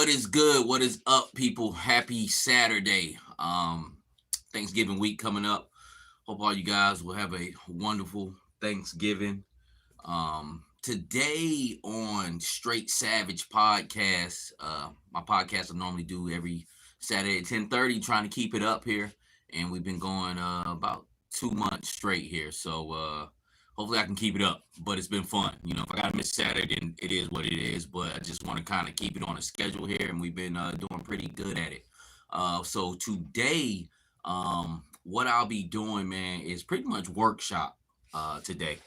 What is good? What is up, people? Happy Saturday. Thanksgiving week coming up. Hope all you guys will have a wonderful Thanksgiving. Today on Straight Savage Podcast, my podcast I normally do every Saturday at 10:30, trying to keep it up here. And we've been going about 2 months straight here. So hopefully I can keep it up. But it's been fun. If I gotta miss Saturday, then it is what it is. But I just want to kind of keep it on a schedule here, and we've been doing pretty good at it. So today, what I'll be doing, man, is pretty much workshop today.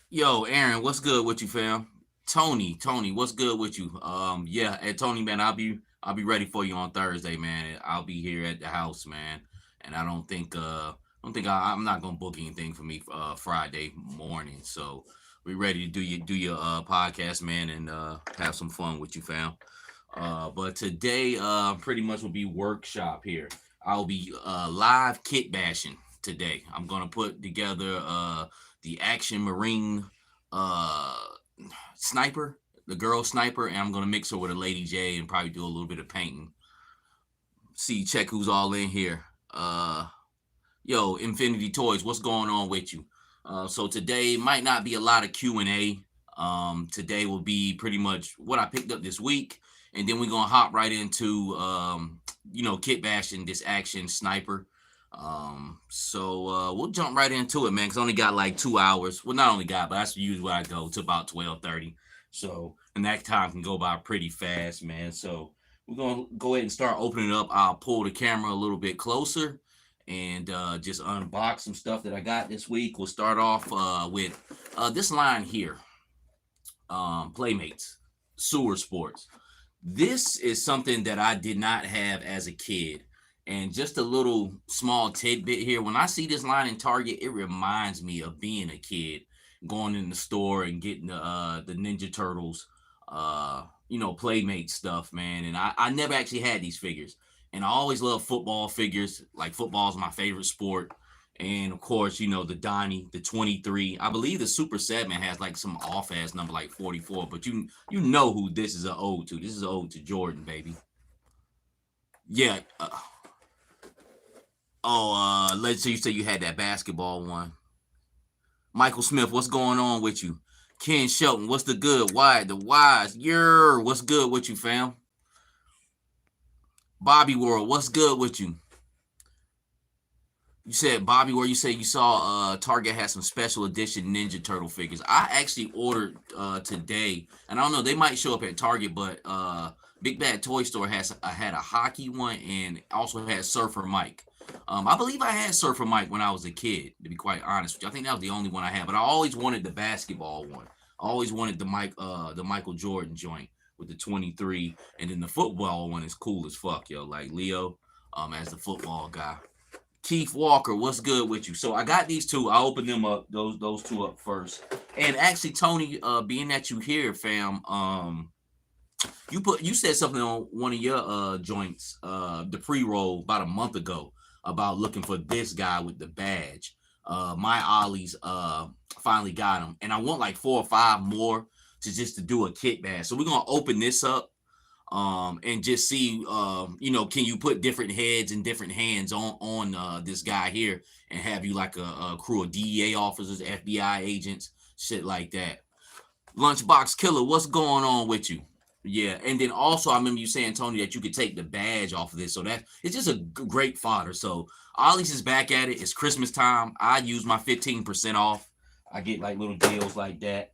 Yo, Aaron, what's good with you, fam? Tony, what's good with you? Yeah, and Tony, man, I'll be ready for you on Thursday, man. I'll be here at the house, man. And I'm not gonna book anything for me Friday morning. So we ready to do your podcast, man, and have some fun with you, fam. But today pretty much will be workshop here. I'll be live kit bashing today. I'm gonna put together the Action Marine uh sniper, the girl sniper, and I'm gonna mix her with a Lady J and probably do a little bit of painting. Check who's all in here. Yo, Infinity Toys, what's going on with you? So today might not be a lot of Q&A. Today will be pretty much what I picked up this week, and then we're gonna hop right into kit bashing this Action Sniper. So we'll jump right into it, man, because I only got like 2 hours. Well, not only got, but that's usually where I go to about 12:30. So, and that time can go by pretty fast, man. So we're gonna go ahead and start opening it up. I'll pull the camera a little bit closer and just unbox some stuff that I got this week. We'll start off with this line here. Playmates, Sewer Sports. This is something that I did not have as a kid. And just a little small tidbit here. When I see this line in Target, it reminds me of being a kid, going in the store and getting the Ninja Turtles, Playmate stuff, man. And I never actually had these figures. And I always love football figures. Like, football is my favorite sport. And of course, the Donnie, the 23. I believe the Super 7 has like some off-ass number like 44. But you know who this is an ode to. This is an ode to Jordan, baby. Yeah. Let's say you say you had that basketball one. Michael Smith, what's going on with you? Ken Shelton, what's the good? Why the wise? What's good with you, fam? Bobby World, what's good with you? You said Bobby World, you said you saw Target had some special edition Ninja Turtle figures. I actually ordered today, and I don't know, they might show up at Target, but Big Bad Toy Store had a hockey one and also had Surfer Mike. I believe I had Surfer Mike when I was a kid, to be quite honest with you. I think that was the only one I had, but I always wanted the basketball one. I always wanted the Michael Jordan joint with the 23, and then the football one is cool as fuck, yo. Like Leo, as the football guy. Keith Walker, what's good with you? So I got these two. I opened them up, those two up first. And actually, Tony, being that you here, fam, you said something on one of your joints, the pre-roll about a month ago, about looking for this guy with the badge. My Ollie's finally got him, and I want like 4 or 5 more to do a kit bash. So we're gonna open this up and just see can you put different heads and different hands on this guy here, and have you like a crew of DEA officers, FBI agents, shit like that. Lunchbox Killer, what's going on with you? Yeah, and then also I remember you saying, Tony, that you could take the badge off of this, so that it's just a great fodder. So Ollie's is back at it. It's Christmas time. I use my 15% off. I get like little deals like that,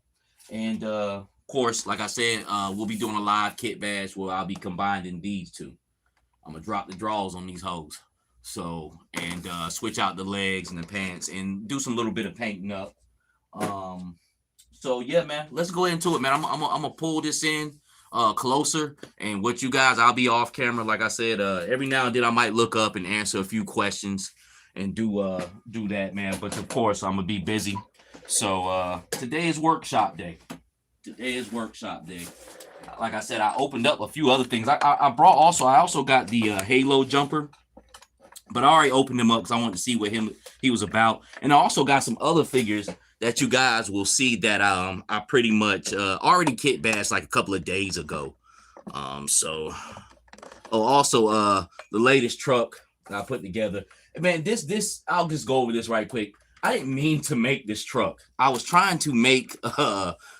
and of course, like I said, we'll be doing a live kit bash where I'll be combining these two. I'm gonna drop the draws on these hoes, so and switch out the legs and the pants and do some little bit of painting up. So yeah, man, let's go into it, man. I'm gonna pull this in closer, and what you guys, I'll be off camera, like I said. Every now and then I might look up and answer a few questions and do that, man. But of course I'm gonna be busy. So today is workshop day. Like I said, I opened up a few other things. I also got the Halo jumper, but I already opened him up because I wanted to see what he was about. And I also got some other figures that you guys will see that I pretty much already kit bashed like a couple of days ago. So also the latest truck that I put together. Man, this I'll just go over this right quick. I didn't mean to make this truck. I was trying to make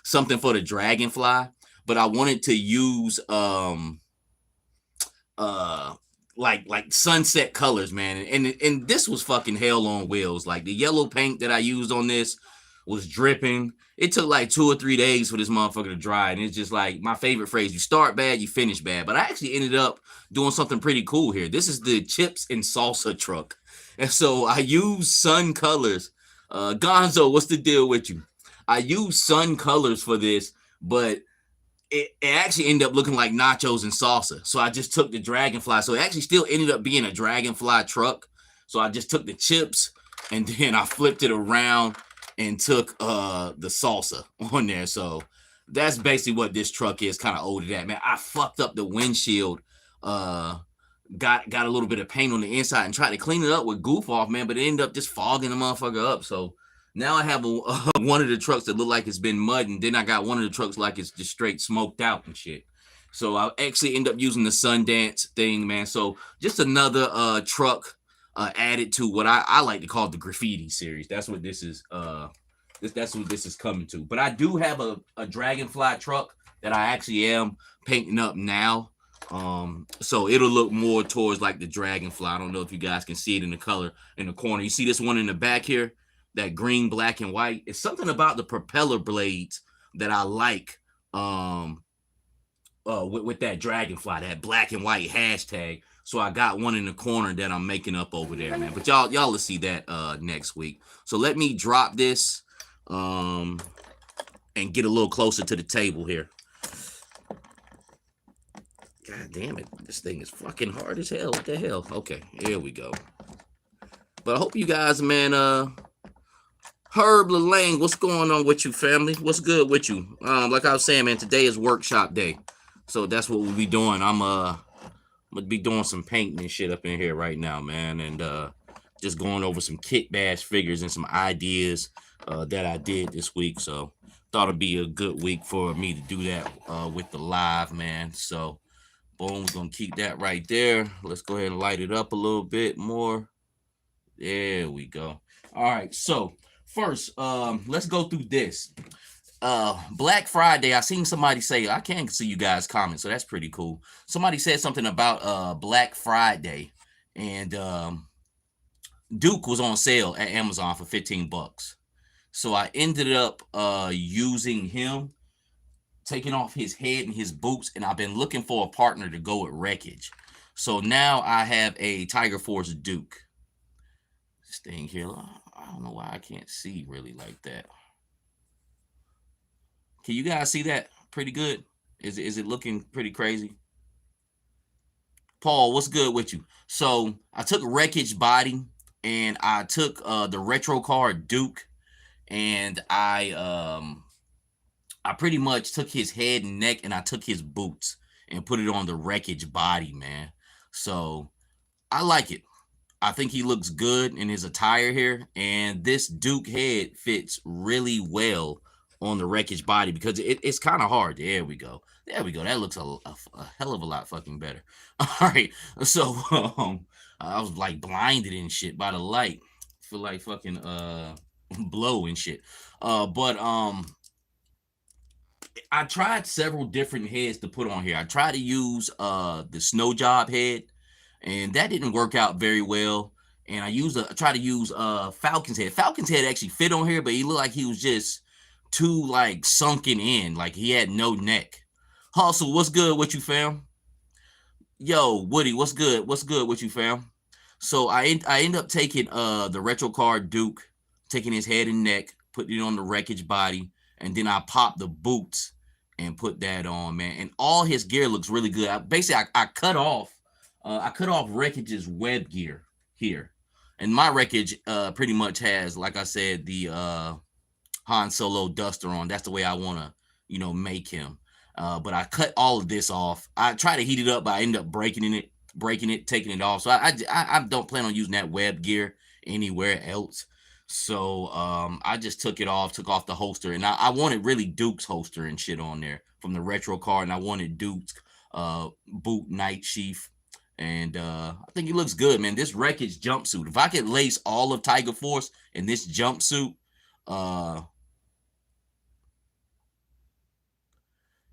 something for the Dragonfly, but I wanted to use uh like sunset colors, man. And this was fucking hell on wheels. Like the yellow paint that I used on this was dripping. It took like 2 or 3 days for this motherfucker to dry. And it's just like my favorite phrase: you start bad, you finish bad. But I actually ended up doing something pretty cool here. This is the chips and salsa truck. And so I use sun colors. Gonzo, what's the deal with you? I use sun colors for this, but it actually ended up looking like nachos and salsa. So I just took the Dragonfly. So it actually still ended up being a Dragonfly truck. So I just took the chips and then I flipped it around and took the salsa on there. So that's basically what this truck is, kind of owed to that, man. I fucked up the windshield. Got a little bit of paint on the inside and tried to clean it up with goof off, man, but it ended up just fogging the motherfucker up. So now I have one of the trucks that look like it's been mud, and then I got one of the trucks like it's just straight smoked out and shit. So I actually end up using the Sundance thing, man. So just another truck added to what I like to call the graffiti series. That's what this is. That's what this is coming to. But I do have a Dragonfly truck that I actually am painting up now. So it'll look more towards like the Dragonfly. I don't know if you guys can see it in the color in the corner. You see this one in the back here? That green, black, and white. It's something about the propeller blades that I like with that Dragonfly, that black and white hashtag. So I got one in the corner that I'm making up over there, man. But y'all will see that next week. So let me drop this and get a little closer to the table here. God damn it. This thing is fucking hard as hell. What the hell? Okay, here we go. But I hope you guys, man, Herb Lang, what's going on with you, family? What's good with you? Like I was saying, man, today is workshop day, so that's what we'll be doing. I'm gonna be doing some painting and shit up in here right now, man, and just going over some Kitbash figures and some ideas that I did this week. So thought it'd be a good week for me to do that with the live, man. So boom, we're gonna keep that right there. Let's go ahead and light it up a little bit more. There we go. All right, so first, let's go through this. Black Friday, I seen somebody say, I can't see you guys comment, so that's pretty cool. Somebody said something about Black Friday, and Duke was on sale at Amazon for $15. So I ended up using him, taking off his head and his boots, and I've been looking for a partner to go with Wreckage. So now I have a Tiger Force Duke. This thing here, I don't know why I can't see really like that. Can you guys see that pretty good? Is it looking pretty crazy? Paul, what's good with you? So I took Wreckage body and I took the retro card Duke, and I pretty much took his head and neck and I took his boots and put it on the Wreckage body, man. So I like it. I think he looks good in his attire here, and this Duke head fits really well on the Wreckage body because it's kind of hard. There we go. There we go. That looks a hell of a lot fucking better. All right. So I was like blinded and shit by the light. Feel like fucking blow and shit. But I tried several different heads to put on here. I tried to use the Snow Job head, and that didn't work out very well. And I tried to use Falcon's head. Falcon's head actually fit on here, but he looked like he was just too like sunken in, like he had no neck. Hustle, what's good with you, fam? Yo, Woody, what's good? What's good with you, fam? So I end up taking the retro card Duke, taking his head and neck, putting it on the Wreckage body, and then I popped the boots and put that on, man. And all his gear looks really good. I cut off Wreckage's web gear here. And my Wreckage pretty much has, like I said, the Han Solo duster on. That's the way I want to, make him. But I cut all of this off. I try to heat it up, but I end up breaking it, taking it off. So I don't plan on using that web gear anywhere else. So I just took it off, took off the holster, and I wanted really Duke's holster and shit on there from the retro card, and I wanted Duke's boot night sheath. And I think he looks good, man. This Wreckage jumpsuit. If I could lace all of Tiger Force in this jumpsuit,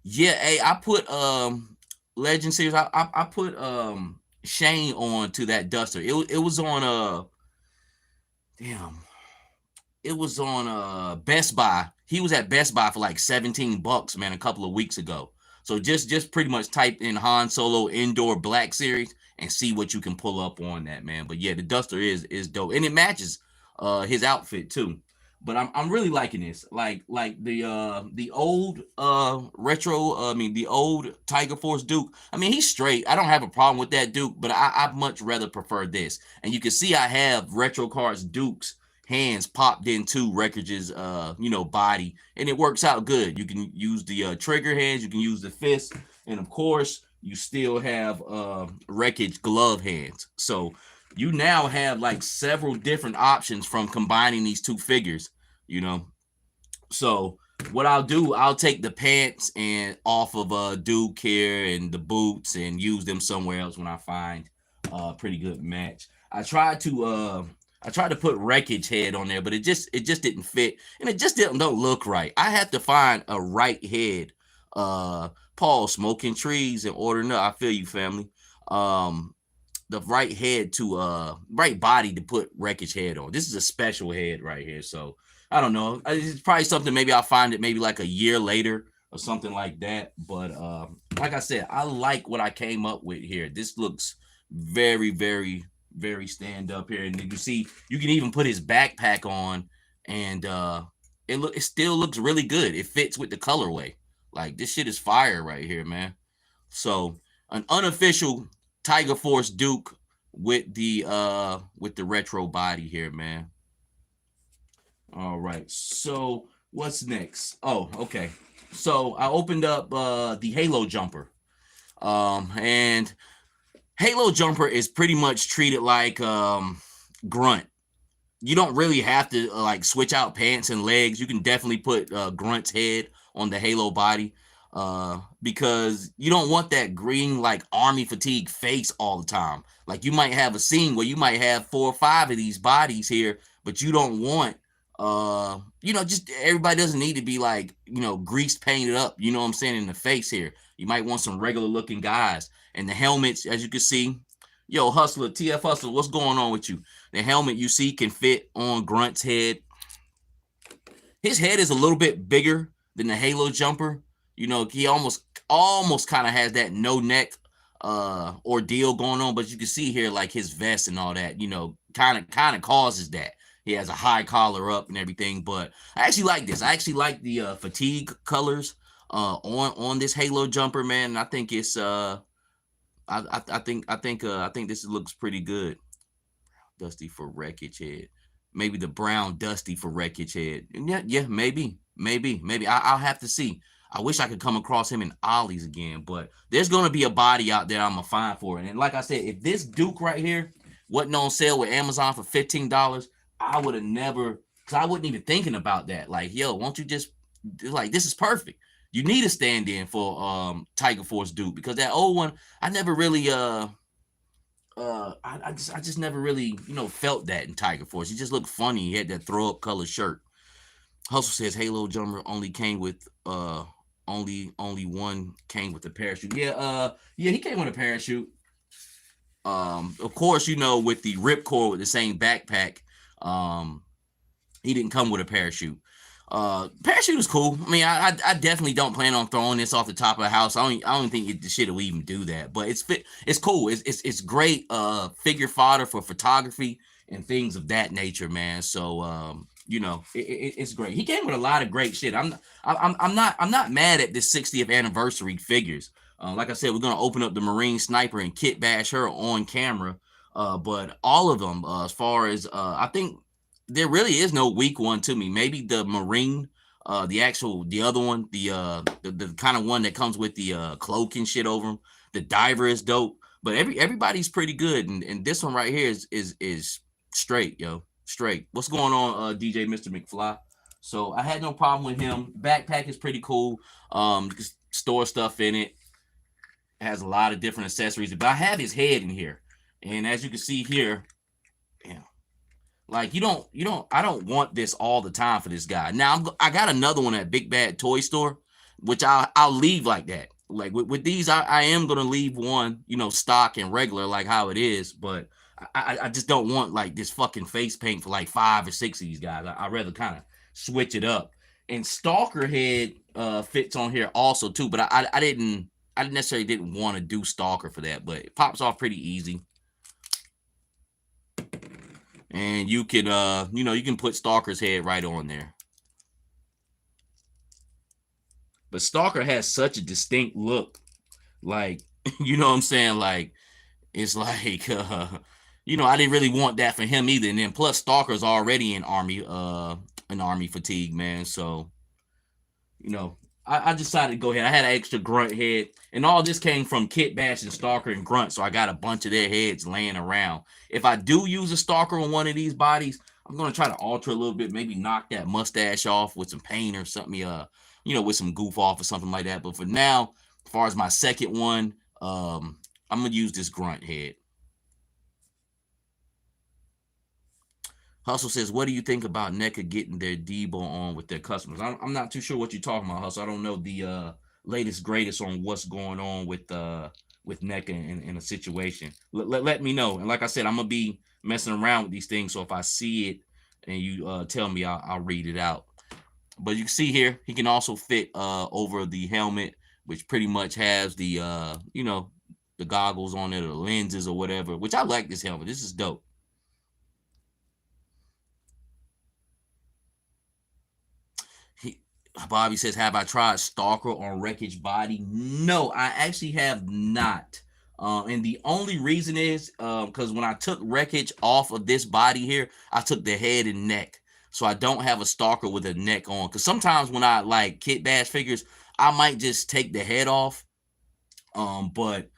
yeah, hey, I put Legend Series. I put Shane on to that duster. It was on damn. It was on Best Buy. He was at Best Buy for like $17, man, a couple of weeks ago. So just pretty much type in Han Solo Indoor Black Series and see what you can pull up on that, man. But yeah, the duster is dope. And it matches his outfit too. But I'm really liking this. Like the old retro, the old Tiger Force Duke. I mean, he's straight. I don't have a problem with that Duke, but I much rather prefer this. And you can see I have retro cards Dukes hands popped into Wreckage's body, and it works out good. You can use the trigger hands, you can use the fist, and of course you still have Wreckage glove hands. So you now have like several different options from combining these two figures, So what I'll do, I'll take the pants and off of Duke here and the boots and use them somewhere else when I find a pretty good match. I tried to put Wreckage head on there, but it just didn't fit, and it just don't look right. I have to find a right head. Paul smoking trees in order. No, I feel you, family. The right head to right body to put Wreckage head on. This is a special head right here, so I don't know. It's probably something. Maybe I'll find it maybe like a year later or something like that. But like I said, I like what I came up with here. This looks very, very, very stand up here, and you see you can even put his backpack on, and it still looks really good. It fits with the colorway. Like, this shit is fire right here, man. So an unofficial Tiger Force Duke with the retro body here, man. All right, so what's next? Oh, okay. So I opened up the Halo jumper, and Halo jumper is pretty much treated like Grunt. You don't really have to like switch out pants and legs. You can definitely put Grunt's head on the Halo body because you don't want that green like army fatigue face all the time. Like, you might have a scene where you might have 4 or 5 of these bodies here, but you don't want just everybody doesn't need to be like, greased, painted up, you know what I'm saying, in the face here. You might want some regular looking guys. And the helmets, as you can see, yo, Hustler, TF Hustler, what's going on with you? The helmet you see can fit on Grunt's head. His head is a little bit bigger than the Halo jumper. He almost kind of has that no neck ordeal going on, but you can see here like his vest and all that, kind of causes that. He has a high collar up and everything, but I actually like this. I actually like the fatigue colors on this Halo jumper, man. And I think it's I think this looks pretty good. Dusty for Wreckage head. Maybe the brown Dusty for Wreckage head. Yeah, maybe. I'll have to see. I wish I could come across him in Ollie's again, but there's gonna be a body out there I'm gonna find for it. And like I said, if this Duke right here wasn't on sale with Amazon for $15, I would have never, because I wasn't even thinking about that. Like, yo, won't you just like, this is perfect. You need a stand-in for Tiger Force Duke, because that old one, I never really I just never really felt that in Tiger Force. He just looked funny. He had that throw up color shirt. Hustle says Halo jumper only came with only one came with a parachute. Yeah, he came with a parachute. Of course, with the ripcord with the same backpack, he didn't come with a parachute. Parachute is cool. I mean, I definitely don't plan on throwing this off the top of the house. I don't think the shit will even do that. But it's cool. It's great figure fodder for photography and things of that nature, man. So it's great. He came with a lot of great shit. I'm not mad at this 60th anniversary figures. Like I said, we're gonna open up the Marine Sniper and kit bash her on camera. But all of them, as far as I think, there really is no weak one to me. Maybe the Marine, the other one, the kind of one that comes with the cloak and shit over him. The diver is dope, but everybody's pretty good, and this one right here is straight, yo, straight. What's going on, DJ Mr. McFly? So I had no problem with him. Backpack is pretty cool. Store stuff in it. It has a lot of different accessories, but I have his head in here, and as you can see here, yeah, like I don't want this all the time for this guy. Now I got another one at Big Bad Toy Store, which I'll leave like that. Like with these, I am gonna leave one, stock and regular like how it is, but I just don't want like this fucking face paint for like 5 or 6 of these guys. I'd rather kind of switch it up. And Stalker head fits on here also too, but I didn't necessarily didn't want to do Stalker for that, but it pops off pretty easy. And you can you can put Stalker's head right on there. But Stalker has such a distinct look. Like, you know what I'm saying? Like, it's like I didn't really want that for him either. And then plus Stalker's already in army fatigue, man. So, I decided to go ahead. I had an extra grunt head, and all this came from Kitbashing, Stalker, and Grunt. So I got a bunch of their heads laying around. If I do use a Stalker on one of these bodies, I'm gonna try to alter a little bit, maybe knock that mustache off with some paint or something, with some goof off or something like that. But for now, as far as my second one, I'm gonna use this Grunt head. Hustle says, what do you think about NECA getting their Debo on with their customers? I'm not too sure what you're talking about, Hustle. I don't know the latest, greatest on what's going on with NECA in a situation. Let me know. And like I said, I'm going to be messing around with these things. So if I see it and you tell me, I'll read it out. But you can see here, he can also fit over the helmet, which pretty much has the, the goggles on it or the lenses or whatever, which I like this helmet. This is dope. Bobby says, have I tried Stalker on Wreckage body? No, I actually have not. And the only reason is because when I took Wreckage off of this body here, I took the head and neck. So I don't have a Stalker with a neck on. Because sometimes when I like kit bash figures, I might just take the head off. But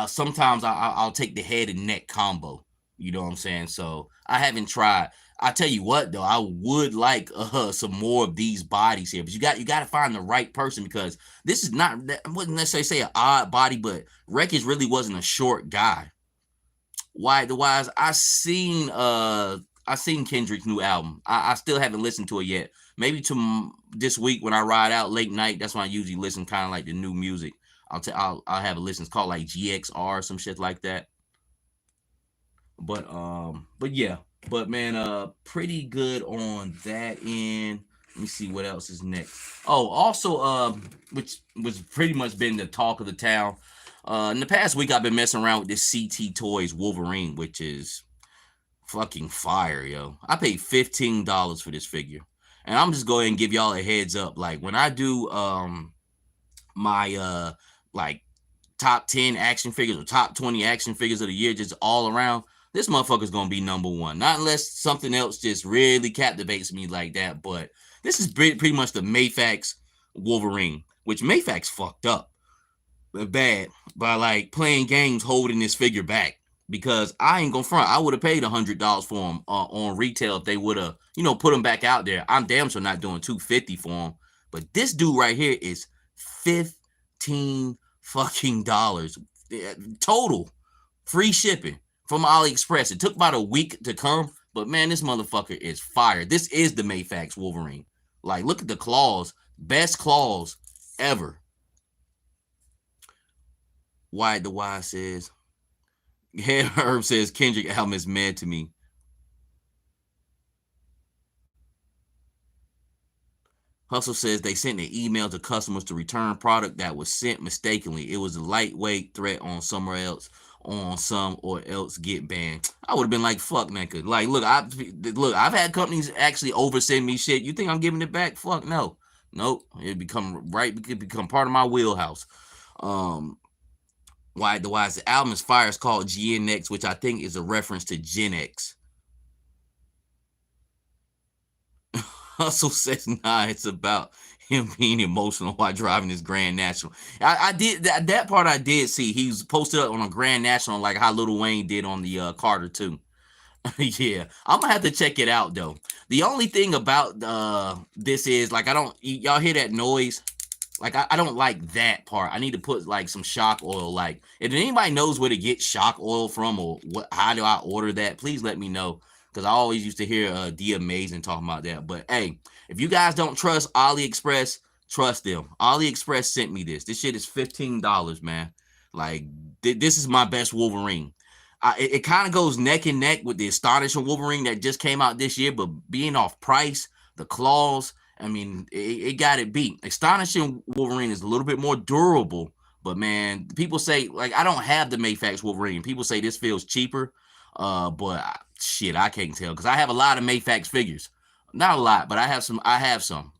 sometimes I'll take the head and neck combo. You know what I'm saying? So I haven't tried. I tell you what, though, I would like some more of these bodies here, but you got to find the right person, because this is not, I wouldn't necessarily say an odd body, but Wreckage really wasn't a short guy. Why the wise? I seen Kendrick's new album. I still haven't listened to it yet. Maybe to this week when I ride out late night. That's when I usually listen, kind of like the new music. I'll have a listen. It's called like GXR, some shit like that. But yeah. But man, pretty good on that end. Let me see what else is next. Oh, also, which was pretty much been the talk of the town. In the past week, I've been messing around with this CT Toys Wolverine, which is fucking fire, yo. I paid $15 for this figure. And I'm just going to give y'all a heads up. Like, when I do my like top 10 action figures or top 20 action figures of the year, just all around, this motherfucker's gonna be number one. Not unless something else just really captivates me like that. But this is pretty much the Mayfax Wolverine, which Mayfax fucked up bad by like playing games holding this figure back. Because I ain't gonna front, I would have paid $100 for him on retail if they would have, put him back out there. I'm damn sure not doing $250 for him. But this dude right here is $15 fucking dollars total, free shipping from AliExpress. It took about a week to come, but man, this motherfucker is fire. This is the Mayfax Wolverine. Like, look at the claws. Best claws ever. Wyatt the Wise says, Head Herb says, Kendrick album is mad to me. Hustle says they sent an email to customers to return product that was sent mistakenly. It was a lightweight threat on somewhere else, on some or else get banned. I would have been like, fuck, nigga. Like, look, I've had companies actually oversend me shit. You think I'm giving it back? Fuck no. Nope. It could become part of my wheelhouse. Why the Wise, the album is fire. It's called GNX, which I think is a reference to Gen X. Hustle says, nah, it's about him being emotional while driving his Grand National. I did that part. I did see. He was posted up on a Grand National, like how Lil Wayne did on the Carter 2. Yeah, I'm gonna have to check it out though. The only thing about this is, like, y'all hear that noise? like I don't like that part. I need to put like some shock oil. Like if anybody knows where to get shock oil from or how do I order that, please let me know. Because I always used to hear D Amazing talking about that. But hey, if you guys don't trust AliExpress, trust them. AliExpress sent me this. This shit is $15, man. Like this is my best Wolverine. It kind of goes neck and neck with the Astonishing Wolverine that just came out this year, but being off price, the claws, I mean, it got it beat. Astonishing Wolverine is a little bit more durable, but man, people say, like, I don't have the Mayfax Wolverine. People say this feels cheaper, but shit, I can't tell because I have a lot of Mayfax figures. Not a lot, but I have some.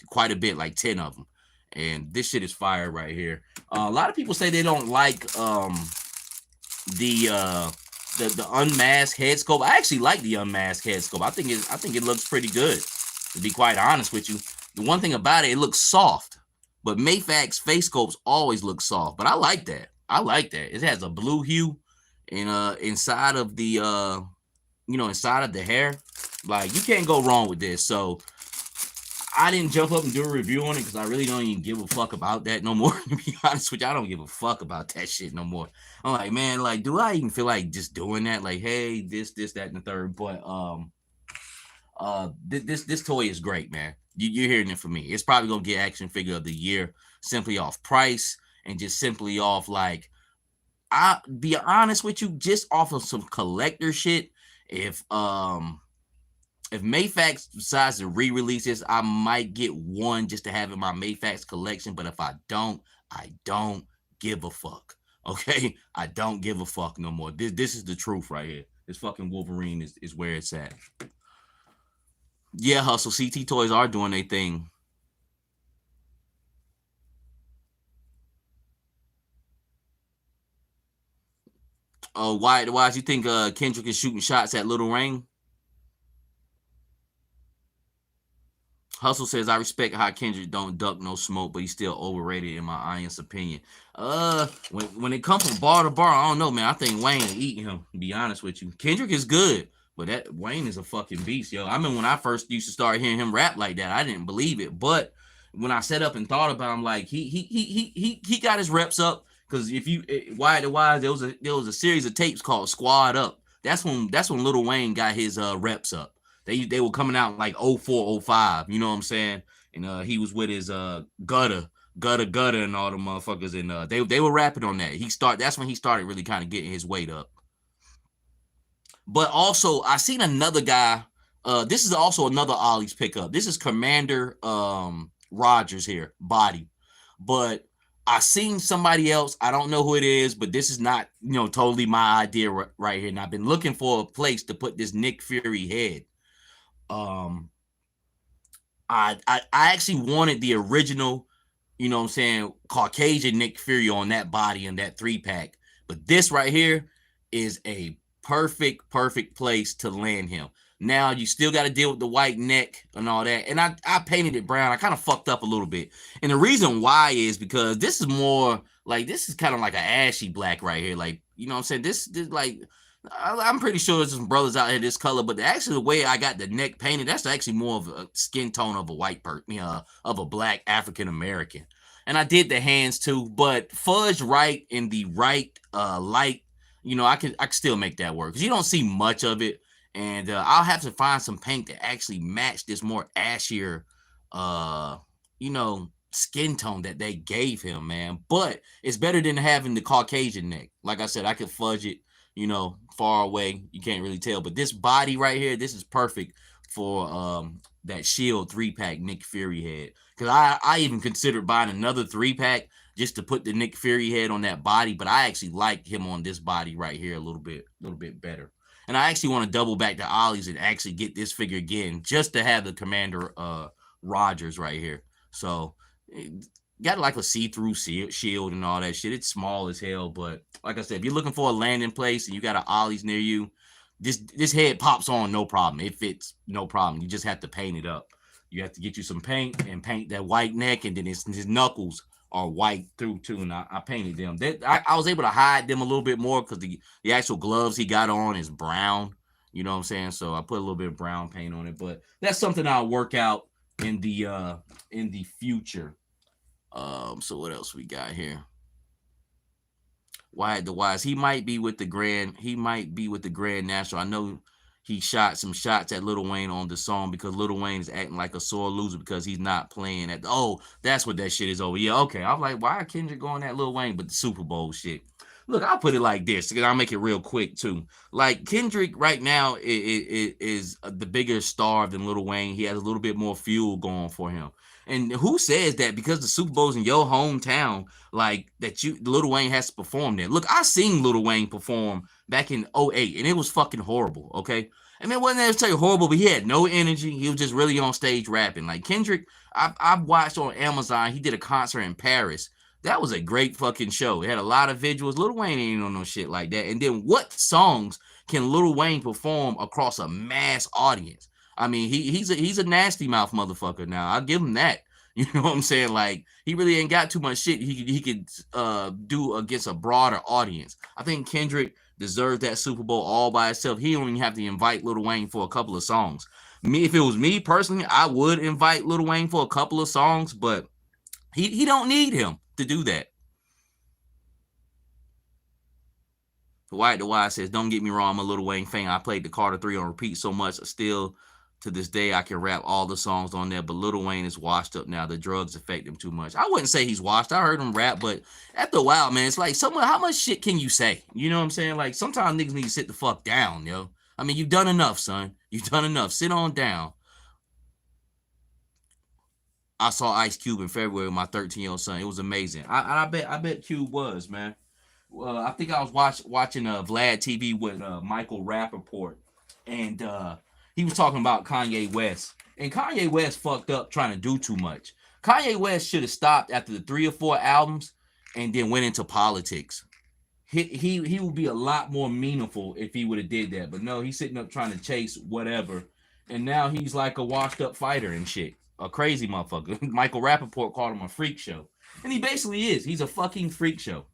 Quite a bit, like 10 of them. And this shit is fire right here. A lot of people say they don't like the unmasked head sculpt. I actually like the unmasked head sculpt. I think it looks pretty good, to be quite honest with you. The one thing about it looks soft. But Mayfax face sculpts always look soft. But I like that. It has a blue hue and inside of the inside of the hair. Like, you can't go wrong with this. So I didn't jump up and do a review on it because I really don't even give a fuck about that no more. To be honest with you, I don't give a fuck about that shit no more. I'm like, man, like, do I even feel like just doing that? Like, hey, this, that, and the third. But this toy is great, man. You're hearing it from me. It's probably gonna get action figure of the year simply off price and just simply off, like, I be honest with you, just off of some collector shit. If Mayfax decides to re-release this, I might get one just to have in my Mayfax collection. But if I don't give a fuck. Okay? I don't give a fuck no more. This is the truth right here. This fucking Wolverine is where it's at. Yeah, Hustle. CT Toys are doing their thing. Why do you think Kendrick is shooting shots at Little Rain? Hustle says, I respect how Kendrick don't duck no smoke, but he's still overrated in my honest opinion. When it comes from bar to bar, I don't know, man. I think Wayne will eat him, to be honest with you. Kendrick is good, but that Wayne is a fucking beast, yo. I mean, when I first used to start hearing him rap like that, I didn't believe it. But when I sat up and thought about him, like, he got his reps up. Because if you Why the Wise, there was a series of tapes called Squad Up. That's when Lil Wayne got his reps up. They were coming out like 04, 05, you know what I'm saying? And he was with his Gutter and all the motherfuckers, and they were rapping on that. That's when he started really kind of getting his weight up. But also, I seen another guy. This is also another Ollie's pickup. This is Commander Rogers here, body. But I seen somebody else. I don't know who it is, but this is not, totally my idea right here. And I've been looking for a place to put this Nick Fury head. I actually wanted the original, you know what I'm saying, Caucasian Nick Fury on that body and that 3-pack. But this right here is a perfect place to land him. Now you still got to deal with the white neck and all that. And I painted it brown. I kind of fucked up a little bit. And the reason why is because this is more like, this is kind of like an ashy black right here. Like, you know what I'm saying? This like, I'm pretty sure there's some brothers out here this color, but actually the way I got the neck painted, that's actually more of a skin tone of a white person, of a black African American. And I did the hands too, but fudge right in the right light, I can still make that work because you don't see much of it. And I'll have to find some paint that actually match this more ashier, skin tone that they gave him, man. But it's better than having the Caucasian neck. Like I said, I could fudge it, far away. You can't really tell. But this body right here, this is perfect for that Shield 3-pack Nick Fury head. Because I even considered buying another 3-pack just to put the Nick Fury head on that body. But I actually like him on this body right here a little bit better. And I actually want to double back to Ollie's and actually get this figure again just to have the Commander Rogers right here. So got like a see-through shield and all that shit. It's small as hell, but like I said, if you're looking for a landing place and you got an Ollie's near you, this head pops on no problem. It fits no problem. You just have to paint it up. You have to get you some paint and paint that white neck, and then his knuckles are white through too, and I painted them. I was able to hide them a little bit more because the actual gloves he got on is brown. You know what I'm saying? So I put a little bit of brown paint on it, but that's something I'll work out in the future. So what else we got here? Wyatt the Wise. He might be with the Grand. He might be with the Grand National. I know he shot some shots at Lil Wayne on the song because Lil Wayne is acting like a sore loser because he's not playing at. Oh, that's what that shit is over. Yeah, okay. I'm like, why Kendrick going at Lil Wayne? But the Super Bowl shit. Look, I'll put it like this, because I'll make it real quick too. Like Kendrick right now is the bigger star than Lil Wayne. He has a little bit more fuel going for him. And who says that because the Super Bowl's in your hometown, like that Lil Wayne has to perform there? Look, I seen Lil Wayne perform back in 08, and it was fucking horrible, okay? I mean, it wasn't necessarily horrible, but he had no energy. He was just really on stage rapping. Like Kendrick, I've watched on Amazon, he did a concert in Paris. That was a great fucking show. It had a lot of visuals. Lil Wayne ain't on no shit like that. And then what songs can Lil Wayne perform across a mass audience? I mean, he's a nasty mouth motherfucker now. I'll give him that. You know what I'm saying? Like, he really ain't got too much shit he could do against a broader audience. I think Kendrick deserves that Super Bowl all by itself. He don't even have to invite Lil Wayne for a couple of songs. If it was me personally, I would invite Lil Wayne for a couple of songs, but he don't need him to do that. White the Wise says, don't get me wrong, I'm a Lil Wayne fan. I played the Carter 3 on repeat so much, still to this day I can rap all the songs on there, but Lil Wayne is washed up now. The drugs affect him too much. I wouldn't say he's washed. I heard him rap, but after a while, man, it's like, how much shit can you say? You know what I'm saying? Like, sometimes niggas need to sit the fuck down, yo. I mean, you've done enough, son. You've done enough. Sit on down. I saw Ice Cube in February with my 13-year-old son. It was amazing. I bet Cube was, man. I think I was watching Vlad TV with Michael Rappaport, and he was talking about Kanye West. And Kanye West fucked up trying to do too much. Kanye West should have stopped after the 3 or 4 albums and then went into politics. He would be a lot more meaningful if he would have did that. But no, he's sitting up trying to chase whatever. And now he's like a washed up fighter and shit. A crazy motherfucker. Michael Rappaport called him a freak show. And he basically is. He's a fucking freak show.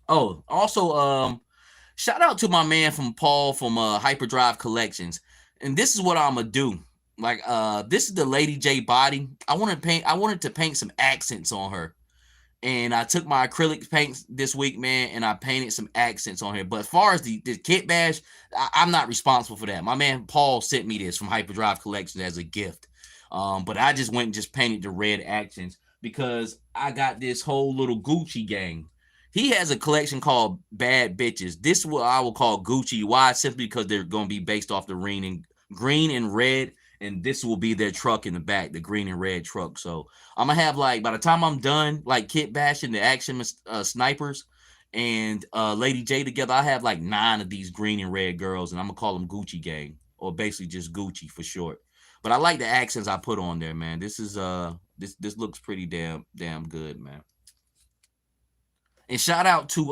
Oh, also, shout out to my man from Paul from Hyperdrive Collections. And this is what I'm gonna do. Like, this is the Lady J body. I wanted to paint some accents on her. And I took my acrylic paints this week, man, and I painted some accents on here. But as far as the kit bash, I'm not responsible for that. My man Paul sent me this from Hyperdrive Collections as a gift. But I just went and just painted the red accents because I got this whole little Gucci gang. He has a collection called Bad Bitches. This is what I will call Gucci. Why? Simply because they're going to be based off the green and red. And this will be their truck in the back, the green and red truck. So I'm going to have, like, by the time I'm done, like, kit bashing the action snipers and Lady J together, I have, like, 9 of these green and red girls. And I'm going to call them Gucci Gang, or basically just Gucci for short. But I like the accents I put on there, man. This is this looks pretty damn good, man. And shout out to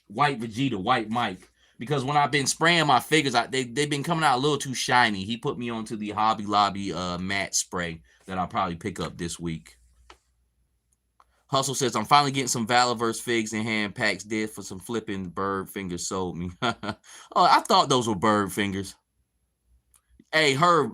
White Vegeta, White Mike, because when I've been spraying my figures, they've been coming out a little too shiny. He put me onto the Hobby Lobby matte spray that I'll probably pick up this week. Hustle says, I'm finally getting some Valaverse figs in hand. Packs did for some flipping bird fingers sold me. Oh, I thought those were bird fingers. Hey, Herb,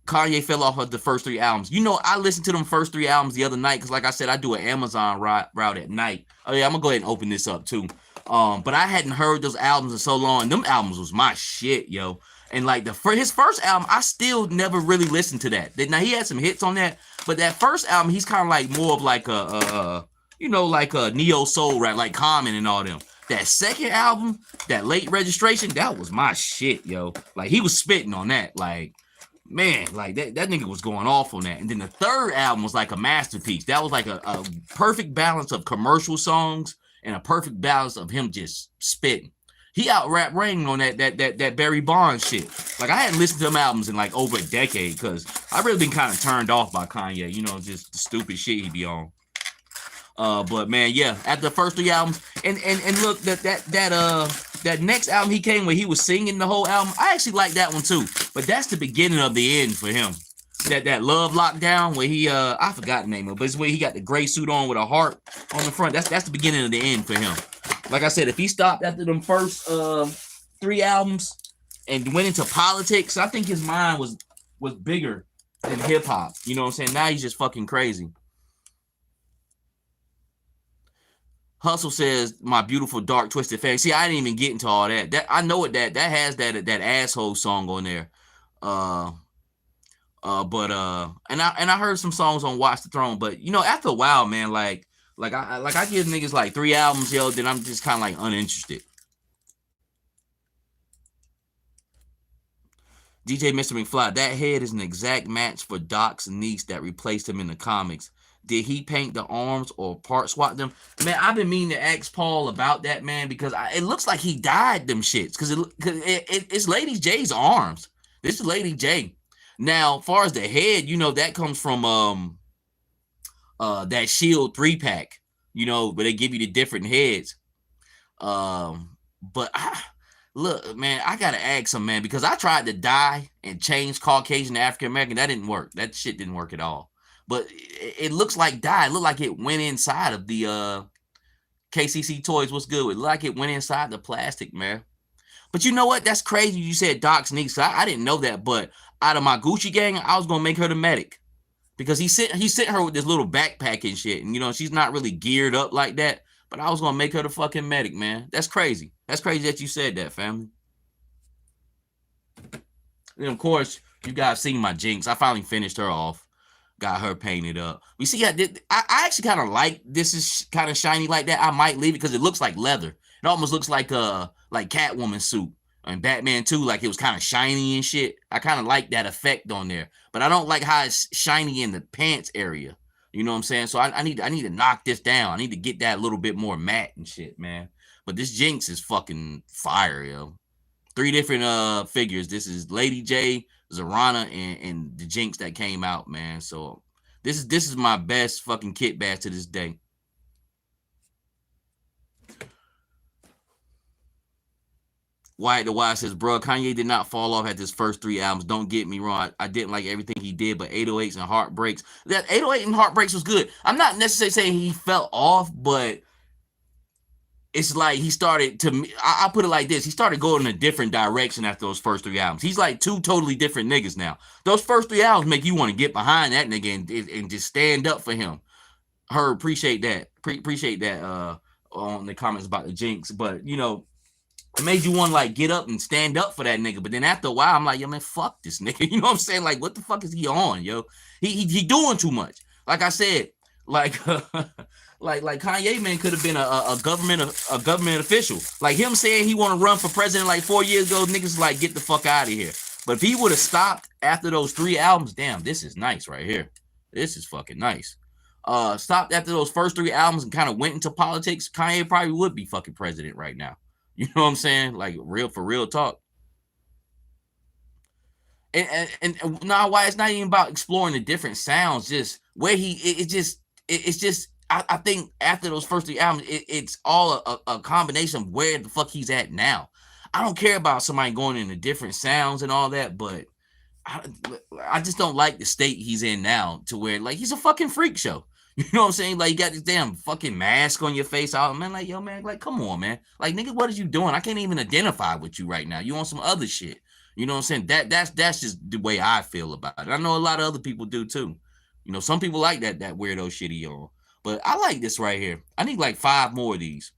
Kanye fell off of the first 3 albums. You know, I listened to them first 3 albums the other night because, like I said, I do an Amazon route at night. Oh, yeah, I'm going to go ahead and open this up, too. But I hadn't heard those albums in so long. Them albums was my shit, yo. And, like, his first album, I still never really listened to that. Now, he had some hits on that, but that first album, he's kind of like more of like like a neo-soul rap, like Common and all them. That second album, that Late Registration, that was my shit, yo. Like, he was spitting on that. Like, man, like, that nigga was going off on that. And then the third album was like a masterpiece. That was like a perfect balance of commercial songs and a perfect balance of him just spitting. He out-rap Rain on that Barry Bonds shit. Like, I hadn't listened to them albums in, like, over a decade because I've really been kind of turned off by Kanye. You know, just the stupid shit he be on. But man, yeah, after the first 3 albums, and look, that next album he came where he was singing the whole album, I actually like that one too. But that's the beginning of the end for him. That Love Lockdown where he I forgot the name of it, but it's where he got the gray suit on with a heart on the front. That's the beginning of the end for him. Like I said, if he stopped after them first 3 albums and went into politics, I think his mind was bigger than hip hop. You know what I'm saying? Now he's just fucking crazy. Hustle says, my beautiful dark twisted fan. See, I didn't even get into all that. That I know what that has that asshole song on there. And I heard some songs on Watch the Throne, but you know, after a while, man, like I give niggas like 3 albums, yo, then I'm just kind of like uninterested. DJ Mr. McFly, that head is an exact match for Doc's niece that replaced him in the comics. Did he paint the arms or part swap them? Man, I've been meaning to ask Paul about that, man, because it looks like he dyed them shits. Because it's Lady J's arms. This is Lady J. Now, as far as the head, you know, that comes from that Shield 3-pack, you know, where they give you the different heads. But look, man, I gotta ask him, man, because I tried to dye and change Caucasian to African American. That didn't work. That shit didn't work at all. But it looks like dye. It looked like it went inside of the KCC Toys. What's good? It looked like it went inside the plastic, man. But you know what? That's crazy. You said Doc's niece. I didn't know that. But out of my Gucci gang, I was gonna make her the medic because he sent her with this little backpack and shit. And you know, she's not really geared up like that. But I was gonna make her the fucking medic, man. That's crazy. That's crazy that you said that, family. And of course, you guys seen my Jinx. I finally finished her off. Got her painted up. We see, I actually kind of like this is kind of shiny like that. I might leave it because it looks like leather. It almost looks like Catwoman suit and Batman 2, like it was kind of shiny and shit. I kind of like that effect on there, but I don't like how it's shiny in the pants area. You know what I'm saying? So I need to knock this down. I need to get that a little bit more matte and shit, man. But this Jinx is fucking fire, yo. 3 different figures. This is Lady J, Zarana, and the Jinx that came out, man. So this is my best fucking kit bash to this day. Wyatt the Wise says, bro, Kanye did not fall off at his first 3 albums. Don't get me wrong. I didn't like everything he did, but 808s and Heartbreaks. That 808 and Heartbreaks was good. I'm not necessarily saying he fell off, but it's like he started to, I put it like this. He started going in a different direction after those first 3 albums. He's like 2 totally different niggas now. Those first 3 albums make you want to get behind that nigga and just stand up for him. Appreciate that. Appreciate that on the comments about the Jinx. But, you know, it made you want to like get up and stand up for that nigga. But then after a while, I'm like, yo, man, fuck this nigga. You know what I'm saying? Like, what the fuck is he on, yo? He doing too much. Like I said, like like Kanye, man, could have been a government official. Like him saying he want to run for president like 4 years ago, niggas like get the fuck out of here. But if he would have stopped after those 3 albums, damn, this is nice right here. This is fucking nice. Stopped after those first 3 albums and kind of went into politics, Kanye probably would be fucking president right now. You know what I'm saying? Like real talk. And now why it's not even about exploring the different sounds, just where it's just I think after those first 3 albums, it's all a combination of where the fuck he's at now. I don't care about somebody going into different sounds and all that, but I just don't like the state he's in now to where like he's a fucking freak show. You know what I'm saying? Like, you got this damn fucking mask on your face. Out, man, like, yo, man, like, come on, man. Like, nigga, what are you doing? I can't even identify with you right now. You on some other shit. You know what I'm saying? That's just the way I feel about it. I know a lot of other people do too. You know, some people like that weirdo shit he on. But I like this right here. I need like 5 more of these.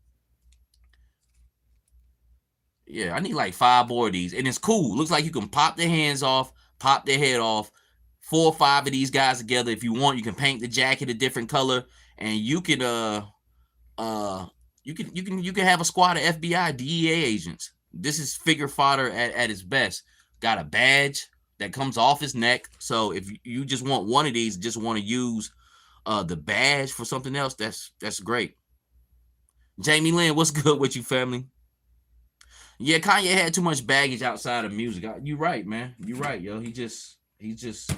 Yeah, I need like 5 more of these. And it's cool. Looks like you can pop their hands off, pop their head off. 4 or 5 of these guys together. If you want, you can paint the jacket a different color, and you can you can have a squad of FBI, DEA agents. This is figure fodder at its best. Got a badge that comes off his neck. So if you just want one of these, just want to use the badge for something else, that's great. Jamie Lynn, what's good with you, family? Yeah, Kanye had too much baggage outside of music. You're right, man. You're right, yo. He's just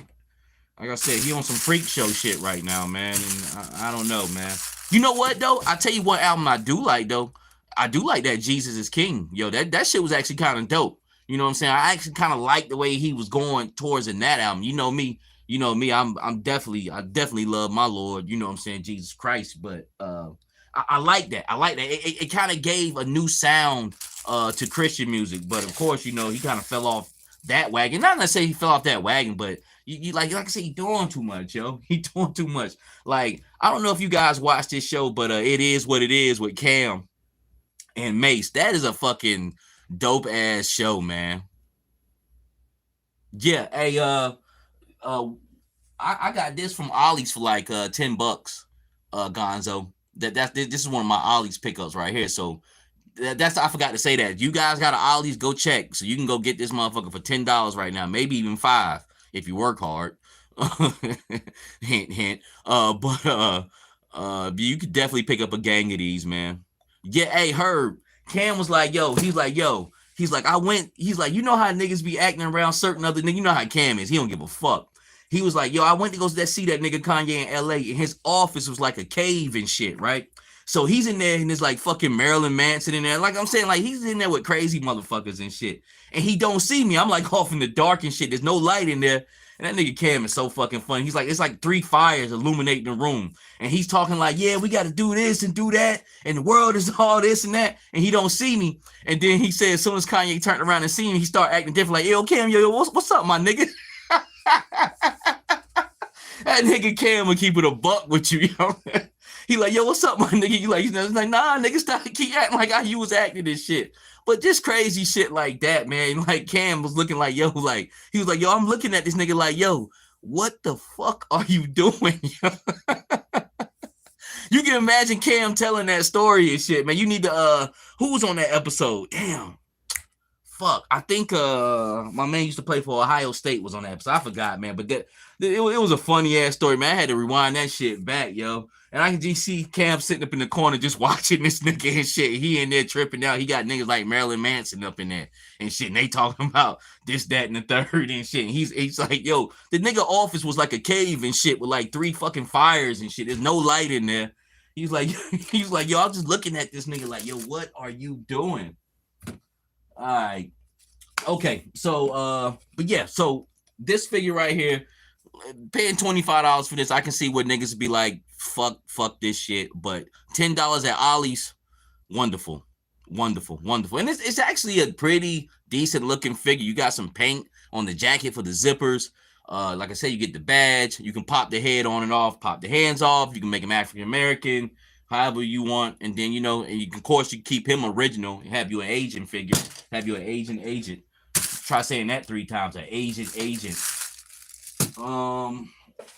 like I said, he on some freak show shit right now, man. And I don't know, man. You know what, though? I tell you what album I do like, though. I do like that Jesus is King. Yo, that shit was actually kind of dope. You know what I'm saying? I actually kind of like the way he was going towards in that album. You know me. I definitely love my Lord. You know what I'm saying? Jesus Christ. But I like that. I like that. It kind of gave a new sound to Christian music. But of course, you know, he kind of fell off that wagon. Not necessarily he fell off that wagon, but You like I said, he doing too much, yo. He doing too much. Like, I don't know if you guys watch this show, but It Is What It Is with Cam and Mace. That is a fucking dope ass show, man. Yeah, hey, I got this from Ollie's for like $10, Gonzo. This is one of my Ollie's pickups right here. So that's I forgot to say that. You guys got an Ollie's, go check. So you can go get this motherfucker for $10 right now, maybe even $5 if you work hard. Hint, hint. You could definitely pick up a gang of these, man. Yeah, hey, Herb. Cam was like, yo, he's like, you know how niggas be acting around certain other niggas. You know how Cam is. He don't give a fuck. He was like, yo, I went to go see that nigga Kanye in LA, and his office was like a cave and shit, right? So he's in there and there's like fucking Marilyn Manson in there. Like I'm saying, like he's in there with crazy motherfuckers and shit. And he don't see me. I'm like off in the dark and shit. There's no light in there. And that nigga Cam is so fucking funny. He's like, it's like 3 fires illuminating the room. And he's talking like, yeah, we got to do this and do that. And the world is all this and that. And he don't see me. And then he said, as soon as Kanye turned around and seen me, he started acting different. Like, yo, Cam, yo, what's up, my nigga? That nigga Cam will keep it a buck with you, yo. He like, yo, what's up, my nigga? You like, nah, nigga, stop, keep acting like how you was acting and shit. But just crazy shit like that, man. Like Cam was looking like, yo, like he was like, yo, I'm looking at this nigga like, yo, what the fuck are you doing? You can imagine Cam telling that story and shit, man. You need to who was on that episode? Damn. Fuck. I think my man used to play for Ohio State was on that episode. I forgot, man. But it was a funny ass story, man. I had to rewind that shit back, yo. And I can just see Cam sitting up in the corner just watching this nigga and shit. He in there tripping out. He got niggas like Marilyn Manson up in there and shit. And they talking about this, that, and the third and shit. And he's like, yo, the nigga office was like a cave and shit with like 3 fucking fires and shit. There's no light in there. He's like, yo, I'm just looking at this nigga like, yo, what are you doing? All right. Okay. So, but yeah, so this figure right here, paying $25 for this, I can see what niggas be like, fuck this shit. But $10 at Ollie's, wonderful. And it's actually a pretty decent looking figure. You got some paint on the jacket for the zippers. Like I said, you get the badge. You can pop the head on and off, pop the hands off. You can make him African American, however you want. And then, and you can, of course, you keep him original. Have you an Asian figure. Have you an Asian agent. Try saying that 3 times, an Asian agent.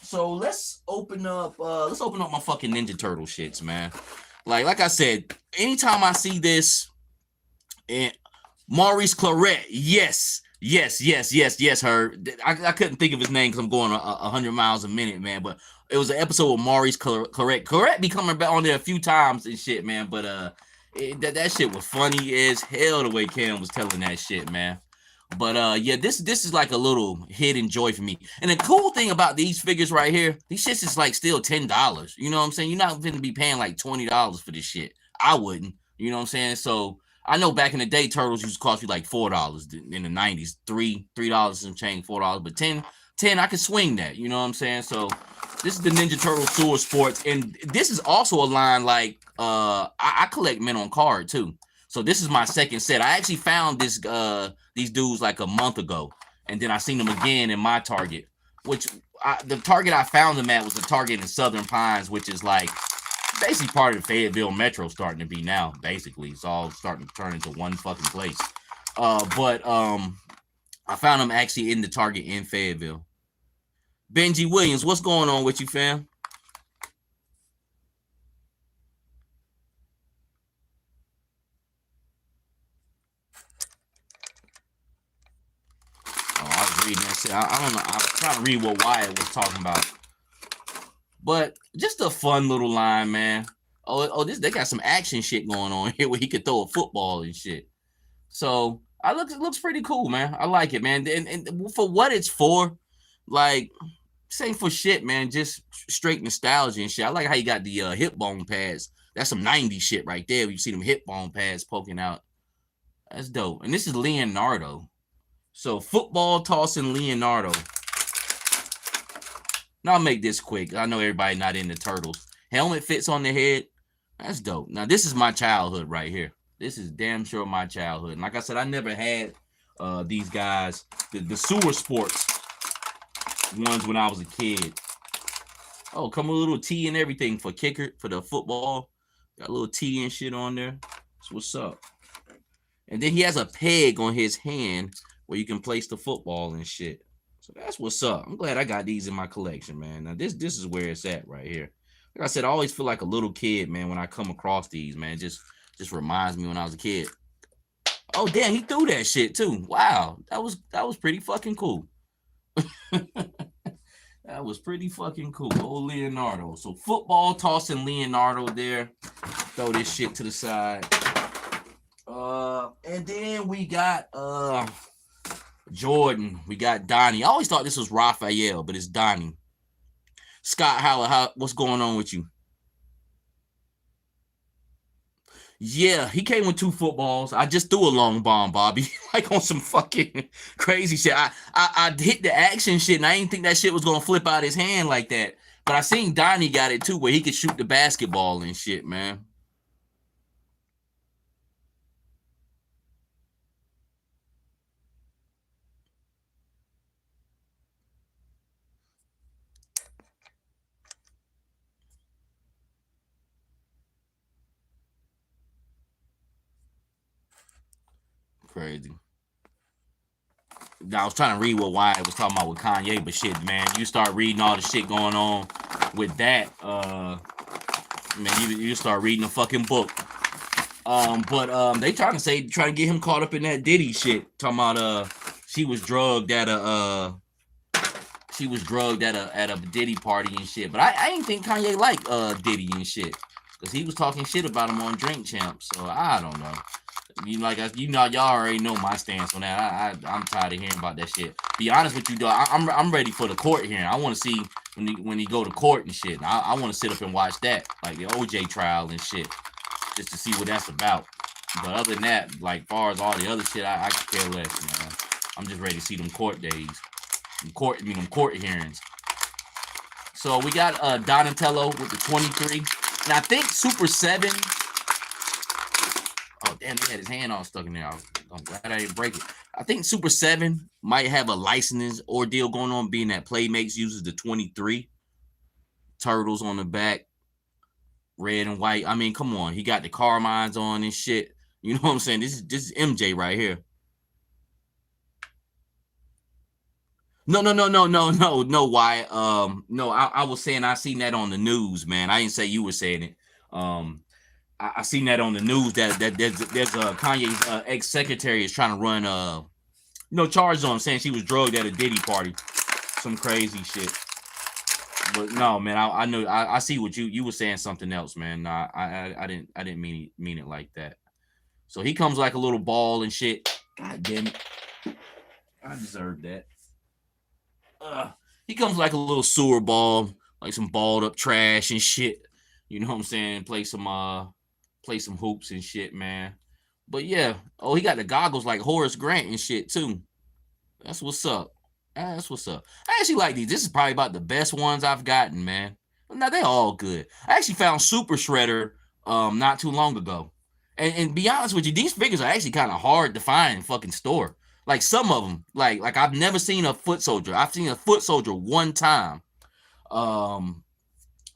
So let's open up my fucking Ninja Turtle shits, man. Like I said, anytime I see this, and Maurice Claret, yes, Herb. I couldn't think of his name because I'm going 100 miles a minute, man. But it was an episode with Maurice Claret. Claret be coming back on there a few times and shit, man. But that shit was funny as hell the way Cam was telling that shit, man. But yeah, this is like a little hidden joy for me. And the cool thing about these figures right here, these shits is like still $10. You know what I'm saying? You're not going to be paying like $20 for this shit. I wouldn't. You know what I'm saying? So I know back in the day, turtles used to cost you like $4 in the 90s. $3 and change, $4. But 10, I can swing that. You know what I'm saying? So this is the Ninja Turtle Sewer Sports. And this is also a line like I collect men on card too. So this is my second set. I actually found these dudes like a month ago, and then I seen them again in my Target, which the Target I found them at was the Target in Southern Pines, which is like basically part of the Fayetteville Metro starting to be now. Basically, it's all starting to turn into one fucking place. But I found them actually in the Target in Fayetteville. Benji Williams, what's going on with you, fam? I don't know. I'm trying to read what Wyatt was talking about, but just a fun little line, man. They got some action shit going on here where he could throw a football and shit. So it looks pretty cool, man. I like it, man. And for what it's for, like, this ain't for shit, man. Just straight nostalgia and shit. I like how you got the hip bone pads. That's some 90s shit right there. You see them hip bone pads poking out. That's dope. And this is Leonardo. So football tossing Leonardo. Now I'll make this quick. I know everybody not into turtles. Helmet fits on the head. That's dope. Now this is my childhood right here. This is damn sure my childhood. And like I said, I never had these guys. The sewer sports. ones when I was a kid. Oh, come with a little T and everything for kicker, for the football. Got a little T and shit on there. That's what's up. And then he has a peg on his hand where you can place the football and shit. So that's what's up. I'm glad I got these in my collection, man. Now this is where it's at right here. Like I said, I always feel like a little kid, man, when I come across these, man. Just reminds me when I was a kid. Oh damn, he threw that shit too. Wow, that was pretty fucking cool. That was pretty fucking cool. Old Leonardo. So football tossing Leonardo there. Throw this shit to the side. And then we got Jordan. We got Donnie. I always thought this was Raphael, but it's Donnie. Scott Howard, what's going on with you? Yeah, he came with 2 footballs. I just threw a long bomb, Bobby, like on some fucking crazy shit. I hit the action shit, and I didn't think that shit was gonna flip out his hand like that. But I seen Donnie got it too, where he could shoot the basketball and shit, man. Crazy. I was trying to read what Wyatt was talking about with Kanye, but shit, man, you start reading all the shit going on with that, man, you start reading a fucking book. But they trying to get him caught up in that Diddy shit. Talking about she was drugged at a Diddy party and shit. But I didn't think Kanye liked Diddy and shit, because he was talking shit about him on Drink Champs. So I don't know. Y'all already know my stance on that. I'm tired of hearing about that shit. Be honest with you, though, I'm ready for the court hearing. I want to see when he go to court and shit. I want to sit up and watch that, like the OJ trial and shit, just to see what that's about. But other than that, like far as all the other shit, I could care less, man. I'm just ready to see them court days, them court hearings. So we got Donatello with the 23, and I think Super 7. Oh, damn, he had his hand all stuck in there. I'm glad I didn't break it. I think Super 7 might have a licensing ordeal going on, being that Playmates uses the 23. Turtles on the back, red and white. I mean, come on. He got the Carmines on and shit. You know what I'm saying? This is MJ right here. No, Wyatt. No, I was saying I seen that on the news, man. I didn't say you were saying it. I seen that on the news that there's Kanye's ex-secretary is trying to run charges on him, saying she was drugged at a Diddy party, some crazy shit. But no, man, I know I see what you were saying something else, man. No, I didn't mean it like that. So he comes like a little ball and shit. God damn it, I deserved that. He comes like a little sewer ball, like some balled up trash and shit. You know what I'm saying? Play some hoops and shit, man. But yeah, he got the goggles like Horace Grant and shit too. That's what's up. That's what's up. I actually like these. This is probably about the best ones I've gotten, man. Now they're all good. I actually found Super Shredder not too long ago. And be honest with you, these figures are actually kind of hard to find in fucking store. Like some of them, like I've never seen a foot soldier. I've seen a foot soldier one time.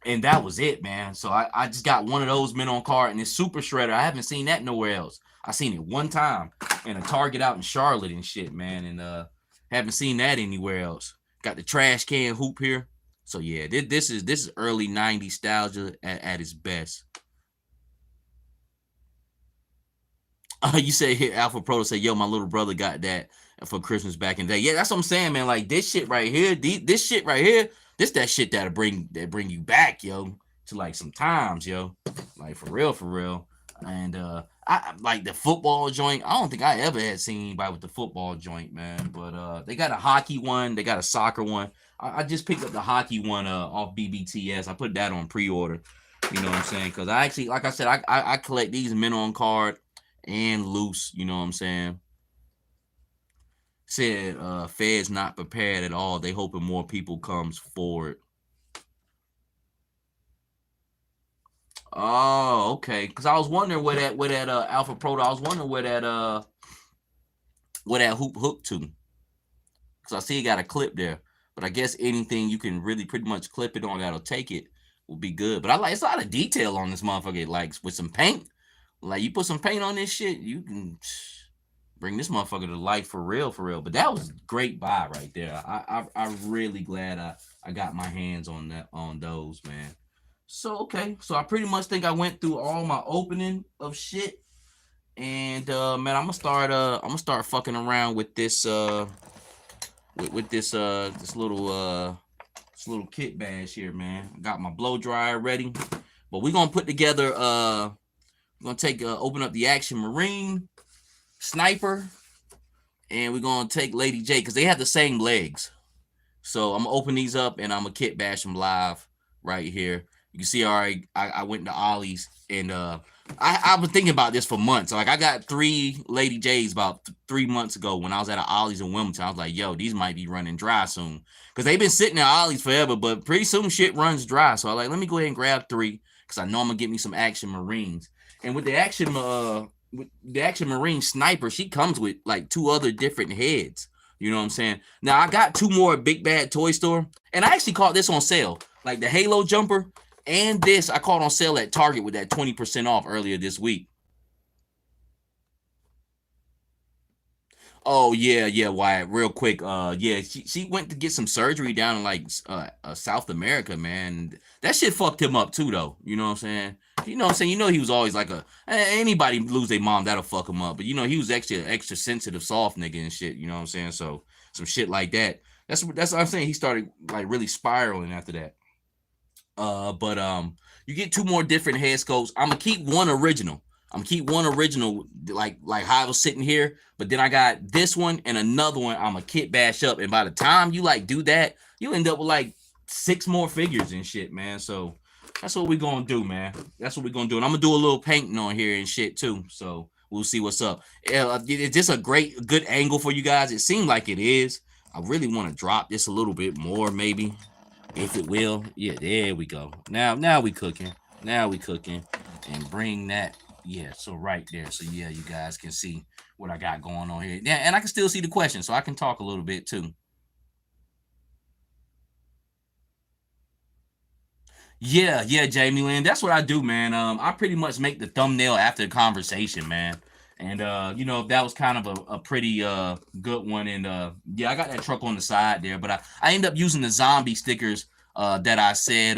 And that was it, man. So I just got one of those men on card, and it's Super Shredder. I haven't seen that nowhere else. I seen it one time in a Target out in Charlotte and shit, man. And haven't seen that anywhere else. Got the trash can hoop here. So yeah, this is early 90s nostalgia at its best. You say here, Alpha Proto say, yo, my little brother got that for Christmas back in the day. Yeah, that's what I'm saying, man. Like this shit right here, this shit right here, this that shit that'll bring you back, yo, to like some times, yo. Like for real. And I like the football joint. I don't think I ever had seen anybody with the football joint, man. But they got a hockey one, they got a soccer one. I just picked up the hockey one off BBTS. I put that on pre-order. You know what I'm saying? Because I actually, like I said, I collect these men on card and loose, you know what I'm saying? Said Fed's not prepared at all. They hoping more people comes forward. Oh, okay. Because I was wondering where that Alpha Proto, I was wondering where that hoop hooked to. Because I see he got a clip there. But I guess anything you can really pretty much clip it on that'll take it will be good. But I like, it's a lot of detail on this motherfucker. Like with some paint, like you put some paint on this shit, you can bring this motherfucker to life for real, for real. But that was great buy right there. I'm really glad I got my hands on that, on those, man. So okay, so I pretty much think I went through all my opening of shit. And man, I'm gonna start fucking around with this with this little kit bash here, man. I got my blow dryer ready. But we're gonna put together we're gonna take open up the Action Marine, Sniper, and we're gonna take Lady J because they have the same legs. So I'm gonna open these up and I'm gonna kit bash them live right here. You can see, all right, I went to Ollie's and I've been thinking about this for months. Like I got 3 Lady J's about 3 months ago when I was at an Ollie's in Wilmington. I was like, yo, these might be running dry soon. Because they've been sitting at Ollie's forever, but pretty soon shit runs dry. So I like, let me go ahead and grab 3 because I know I'm gonna get me some Action Marines. And with the Action Marine Sniper, she comes with like 2 other different heads. You know what I'm saying? Now I got 2 more Big Bad Toy Store, and I actually caught this on sale. Like the Halo jumper and this I caught on sale at Target with that 20% off earlier this week. Oh yeah, Wyatt. Real quick, yeah, she went to get some surgery down in like South America, man. That shit fucked him up too, though. You know what I'm saying? You know what I'm saying? You know he was always like anybody lose their mom, that'll fuck him up. But you know he was extra sensitive, soft nigga and shit. You know what I'm saying? So some shit like that. That's what I'm saying. He started like really spiraling after that. But you get 2 more different head sculpts. I'm gonna keep one original. I'm gonna keep one original, like how I was sitting here. But then I got this one and another one. I'm gonna kit bash up, and by the time you like do that, you end up with like 6 more figures and shit, man. So that's what we're gonna do, man. That's what we're gonna do, and I'm gonna do a little painting on here and shit too. So we'll see what's up. Is this a good angle for you guys? It seemed like it is. I really want to drop this a little bit more, maybe. If it will. Yeah, there we go. Now we cooking. Now we cooking. And bring that. Yeah, so right there. So yeah, you guys can see what I got going on here. Yeah, and I can still see the question, so I can talk a little bit too. Yeah, Jamie Lynn. That's what I do, man. I pretty much make the thumbnail after the conversation, man. And you know, that was kind of a pretty good one. And yeah, I got that truck on the side there, but I end up using the zombie stickers that I said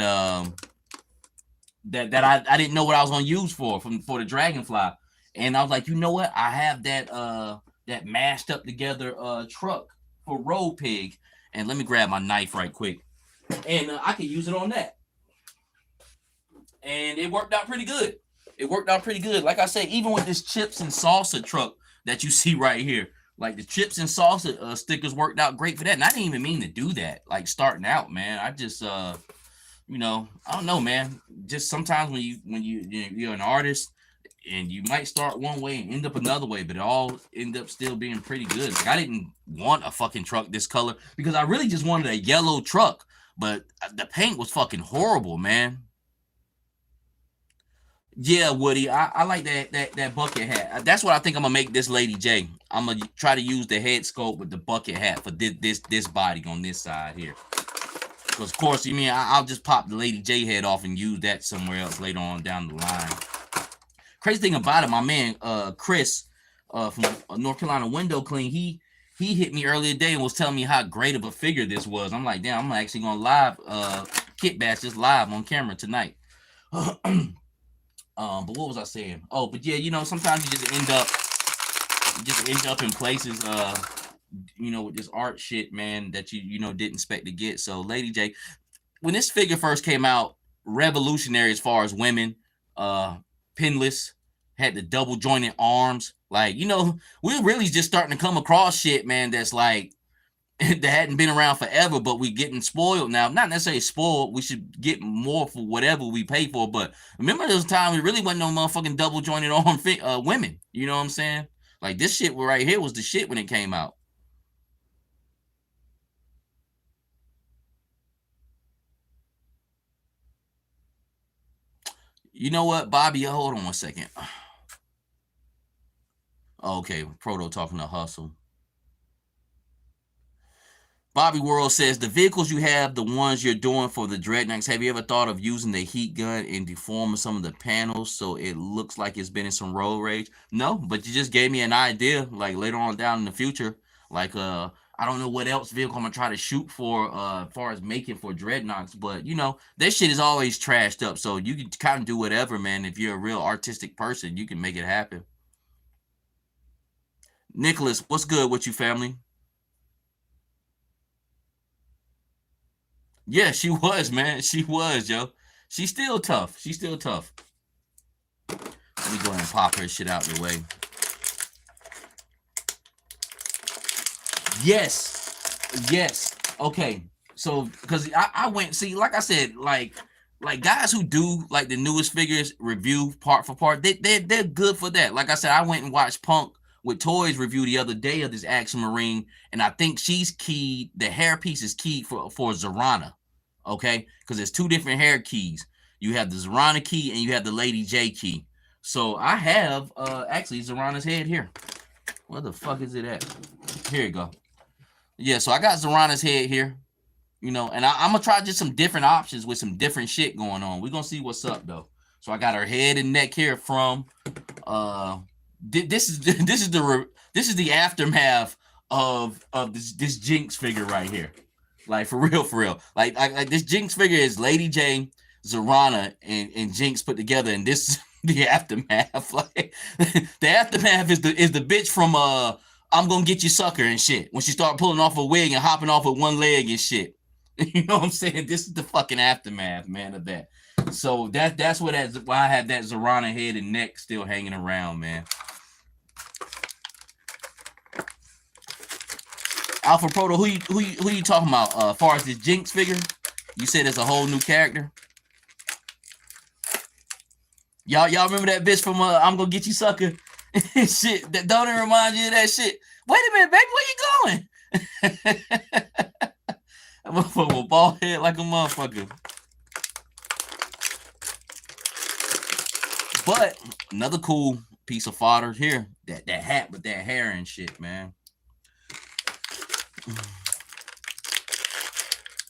that I didn't know what I was gonna use for the Dragonfly. And I was like, you know what? I have that mashed up together truck for Road Pig. And let me grab my knife right quick. And I can use it on that. And it worked out pretty good. It worked out pretty good. Like I say, even with this chips and salsa truck that you see right here, like the chips and salsa stickers worked out great for that. And I didn't even mean to do that. Like starting out, man, I just you know, I don't know, man. Just sometimes when you're an artist and you might start one way and end up another way, but it all end up still being pretty good. Like I didn't want a fucking truck this color because I really just wanted a yellow truck, but the paint was fucking horrible, man. Yeah, Woody, I like that bucket hat. That's what I think I'm gonna make this Lady J. I'm gonna try to use the head sculpt with the bucket hat for this body on this side here. Because of course, you mean I'll just pop the Lady J head off and use that somewhere else later on down the line. Crazy thing about it, my man Chris from North Carolina Window Clean, he hit me earlier today and was telling me how great of a figure this was. I'm like, damn, I'm actually gonna live kit bash this live on camera tonight. But what was I saying? Oh, but yeah, you know, sometimes you just end up in places, you know, with this art shit, man, that you know didn't expect to get. So, Lady J, when this figure first came out, revolutionary as far as women, pinless, had the double jointed arms. Like, you know, we're really just starting to come across shit, man, that's like that hadn't been around forever, but we getting spoiled now. Not necessarily spoiled. We should get more for whatever we pay for. But remember, there was a time we really wasn't no motherfucking double jointed arm women. You know what I'm saying? Like this shit right here was the shit when it came out. You know what, Bobby? Hold on 1 second. Okay, Proto talking to Hustle. Bobby World says, the vehicles you have, the ones you're doing for the Dreadnoughts, have you ever thought of using the heat gun and deforming some of the panels so it looks like it's been in some road rage? No, but you just gave me an idea, like later on down in the future. Like, I don't know what else vehicle I'm going to try to shoot for as far as making for Dreadnoughts, but, you know, that shit is always trashed up, so you can kind of do whatever, man. If you're a real artistic person, you can make it happen. Nicholas, what's good with you, family? Yeah, she was, man. She was, yo. She's still tough. She's still tough. Let me go ahead and pop her shit out the way. Yes. Okay. So, because I went, see, like I said, like guys who do like the newest figures review part for part, they're good for that. Like I said, I went and watched Punk with Toys review the other day of this Action Marine, and I think she's keyed. The hair piece is keyed for Zorana, okay? Because there's two different hair keys. You have the Zorana key and you have the Lady J key. So I have actually Zorana's head here. Where the fuck is it at? Here you go. Yeah, so I got Zorana's head here, you know, and I'm gonna try just some different options with some different shit going on. We're gonna see what's up though. So I got her head and neck here from this is the aftermath of this Jinx figure right here. Like for real. Like this Jinx figure is Lady J, Zorana, and Jinx put together, and this is the aftermath. Like the aftermath is the bitch from I'm gonna get you sucker and shit. When she started pulling off a wig and hopping off with one leg and shit. You know what I'm saying? This is the fucking aftermath, man, of that. So that's why I have that Zorana head and neck still hanging around, man. Alpha Proto, who you talking about? As far as this Jinx figure, you said it's a whole new character. Y'all remember that bitch from I'm gonna get you sucker? Shit, that don't it remind you of that shit? Wait a minute, baby, where you going? That motherfucker with bald head like a motherfucker. But another cool piece of fodder here, that hat with that hair and shit, man.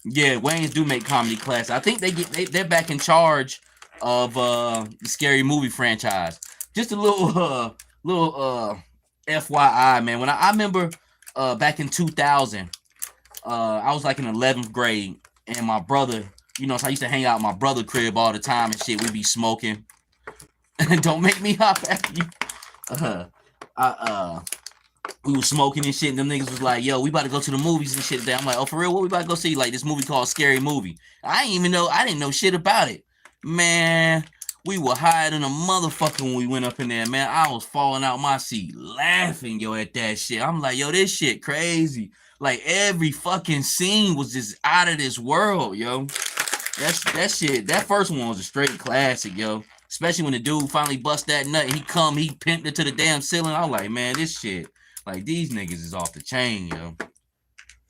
Yeah, Wayans do make comedy class. I think they're back in charge of the Scary Movie franchise. Just a little FYI, man. When I remember back in 2000, I was like in 11th grade, and my brother, you know, so I used to hang out at my brother's crib all the time and shit. We'd be smoking. Don't make me hop at you. We was smoking and shit, and them niggas was like, yo, we about to go to the movies and shit today. I'm like, oh, for real? What we about to go see? Like this movie called Scary Movie. I didn't know shit about it. Man, we were higher than a motherfucker when we went up in there, man. I was falling out my seat laughing, yo, at that shit. I'm like, yo, this shit crazy. Like every fucking scene was just out of this world, yo. That shit, that first one was a straight classic, yo. Especially when the dude finally bust that nut and he pimped it to the damn ceiling. I was like, man, this shit, like these niggas is off the chain, yo.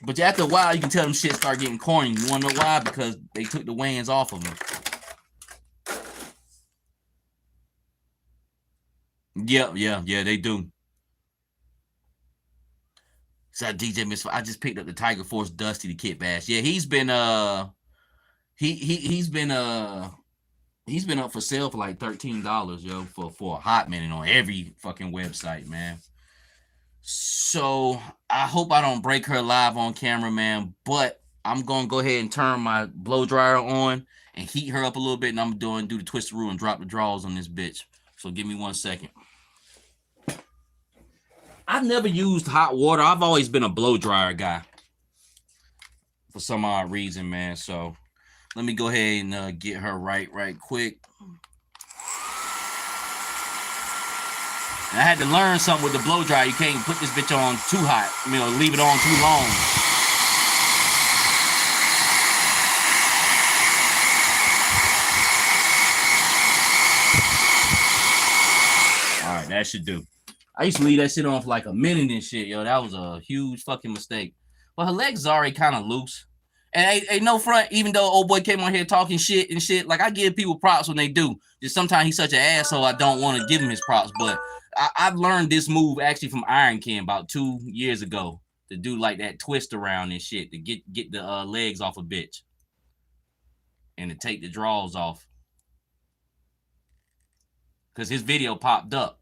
But after a while, you can tell them shit start getting corny. You wanna know why? Because they took the Wayans off of them. Yeah, they do. So DJ Miss, I just picked up the Tiger Force Dusty the Kitbash. Yeah, he's been he's been up for sale for like $13, yo, for a hot minute on every fucking website, man. So I hope I don't break her live on camera, man. But I'm gonna go ahead and turn my blow dryer on and heat her up a little bit, and I'm gonna do the twisteroo and drop the draws on this bitch. So give me 1 second. I've never used hot water. I've always been a blow dryer guy for some odd reason, man. So let me go ahead and get her right quick. And I had to learn something with the blow dryer. You can't put this bitch on too hot. You know, leave it on too long. All right, that should do. I used to leave that shit on for like a minute and shit, yo. That was a huge fucking mistake. But her legs are already kind of loose. And ain't no front, even though old boy came on here talking shit and shit. Like, I give people props when they do. Just sometimes he's such an asshole, I don't want to give him his props. But I've learned this move actually from Iron King about 2 years ago. to do like that twist around and shit to get the legs off a bitch and to take the draws off. Because his video popped up.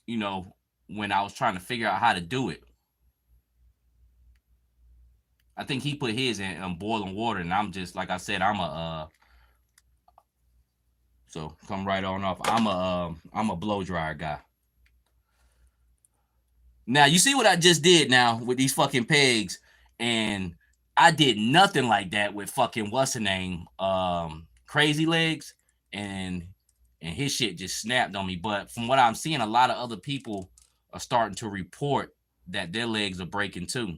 You know, when I was trying to figure out how to do it. I think he put his in boiling water, and I'm just, like I said, I'm a so come right on off. I'm a blow dryer guy. Now you see what I just did now with these fucking pegs, and I did nothing like that with fucking what's the name, Crazy Legs, and his shit just snapped on me. But from what I'm seeing, a lot of other people are starting to report that their legs are breaking too.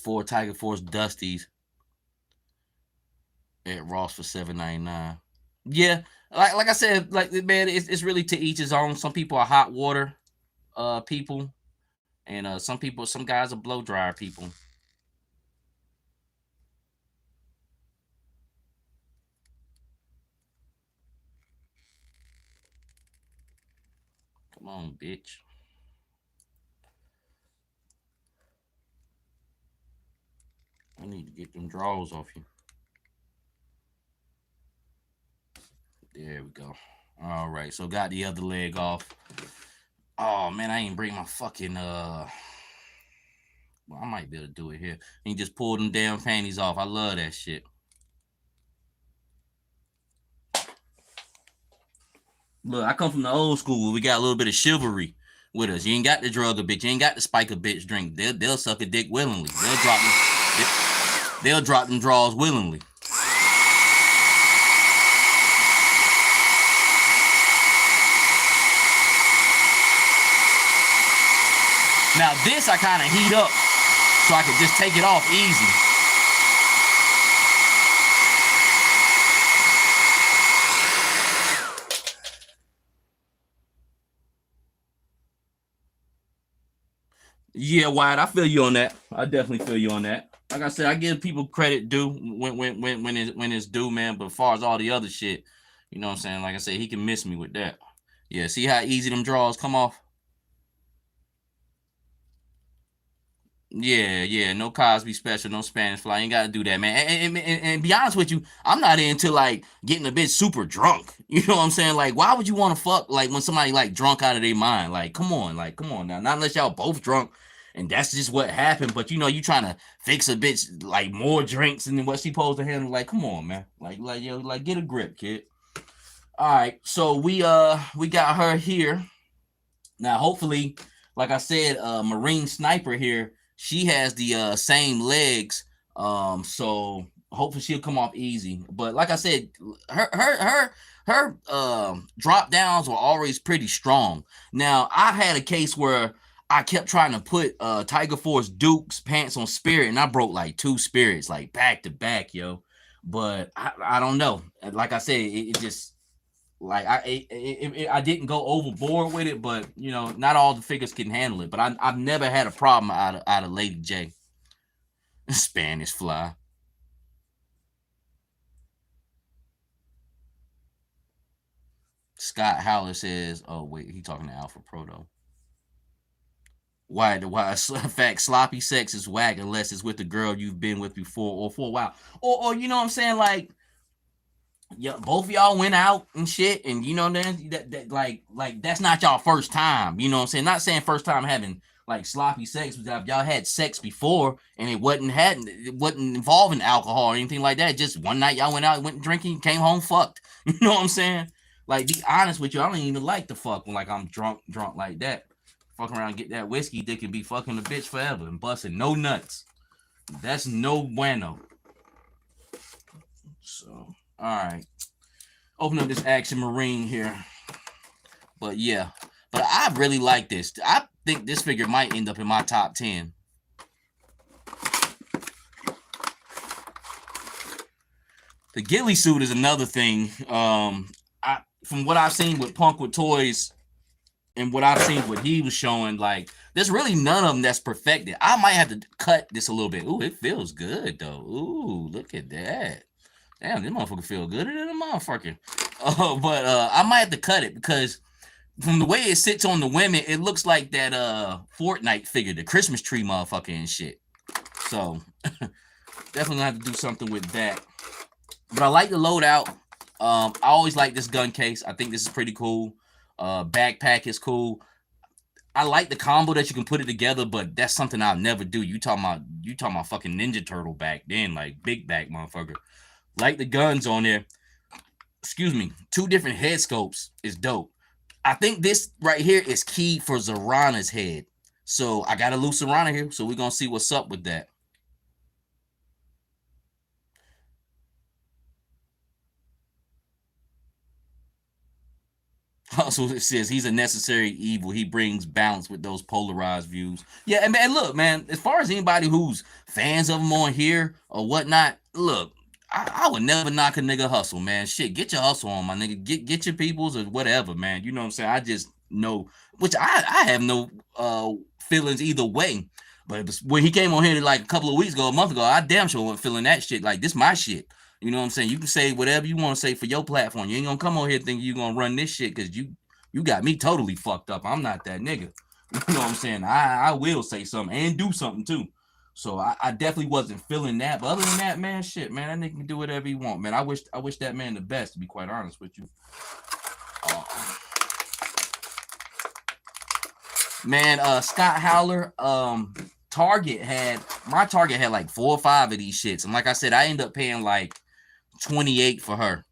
Four Tiger Force Dusties at Ross for $7.99. Yeah, like I said, like, man, it's really to each his own. Some people are hot water people, and some guys are blow dryer people. Come on, bitch. I need to get them draws off you. There we go. All right, so got the other leg off. Oh man, I ain't bring my fucking well, I might be able to do it here. And just pull them damn panties off. I love that shit. Look, I come from the old school where we got a little bit of chivalry with us. You ain't got to drug a bitch. You ain't got to spike a bitch drink. They'll suck a dick willingly. They'll drop them draws willingly. Now this I kind of heat up so I can just take it off easy. Yeah, Wyatt, I feel you on that. I definitely feel you on that. Like I said, I give people credit due when it's due, man. But as far as all the other shit, you know what I'm saying? Like I said, he can miss me with that. Yeah, see how easy them draws come off? Yeah, no Cosby special, no Spanish fly. Ain't gotta do that, man. And be honest with you, I'm not into like getting a bit super drunk. You know what I'm saying? Like, why would you want to fuck like when somebody like drunk out of their mind? Like, come on now. Not unless y'all both drunk, and that's just what happened. But you know, you trying to fix a bitch like more drinks than what she supposed to handle. Like, come on, man. Like get a grip, kid. All right, so we got her here. Now, hopefully, like I said, Marine Sniper here, she has the same legs. So hopefully she'll come off easy. But like I said, her drop downs were always pretty strong. Now, I've had a case where I kept trying to put Tiger Force Duke's pants on Spirit, and I broke like 2 Spirits, like back to back, yo. But I don't know. Like I said, it just like I didn't go overboard with it, but you know, not all the figures can handle it. But I've never had a problem out of Lady J. Spanish fly. Scott Howler says, "Oh wait, he talking to Alpha Pro though." Why fact sloppy sex is whack unless it's with the girl you've been with before or for a while, or you know what I'm saying, like. Yeah, both of y'all went out and shit, and you know that like that's not y'all first time. You know what I'm saying? Not saying first time having like sloppy sex, but y'all had sex before and it wasn't involving alcohol or anything like that. Just one night y'all went out, went drinking, came home, fucked. You know what I'm saying? Like, be honest with you, I don't even like to fuck when like I'm drunk like that. Fuck around and get that whiskey dick and be fucking the bitch forever and busting no nuts. That's no bueno. So. All right, open up this Action Marine here. But yeah, but I really like this. I think this figure might end up in my top 10. The ghillie suit is another thing. From what I've seen with Punk with Toys, And what I've seen, what he was showing, like there's really none of them that's perfected. I might have to cut this a little bit. Ooh, it feels good though. Ooh, look at that. Damn, this motherfucker feel good than a motherfucker. But I might have to cut it because from the way it sits on the women, it looks like that Fortnite figure, the Christmas tree motherfucker and shit. So definitely gonna have to do something with that. But I like the loadout. I always like this gun case. I think this is pretty cool. Backpack is cool. I like the combo that you can put it together, but that's something I'll never do. You talking about fucking Ninja Turtle back then, like big back motherfucker. Like the guns on there. Excuse me. 2 different head scopes is dope. I think this right here is key for Zorana's head. So I got a loose Zorana here, so we're gonna see what's up with that. Also, it says he's a necessary evil. He brings balance with those polarized views. Yeah, and man, look, man, as far as anybody who's fans of him on here or whatnot, look, I would never knock a nigga hustle, man. Shit, get your hustle on, my nigga. Get your peoples or whatever, man. You know what I'm saying? I just know, which I have no feelings either way. But when he came on here like a couple of weeks ago, a month ago, I damn sure wasn't feeling that shit. Like, this my shit. You know what I'm saying? You can say whatever you want to say for your platform. You ain't gonna come on here thinking you gonna run this shit because you got me totally fucked up. I'm not that nigga. You know what I'm saying? I will say something and do something too. So I definitely wasn't feeling that. But other than that, man, shit, man, that nigga can do whatever he want, man. I wish that man the best, to be quite honest with you. Man, Scott Howler, Target had like 4 or 5 of these shits. And like I said, I ended up paying like 28 for her.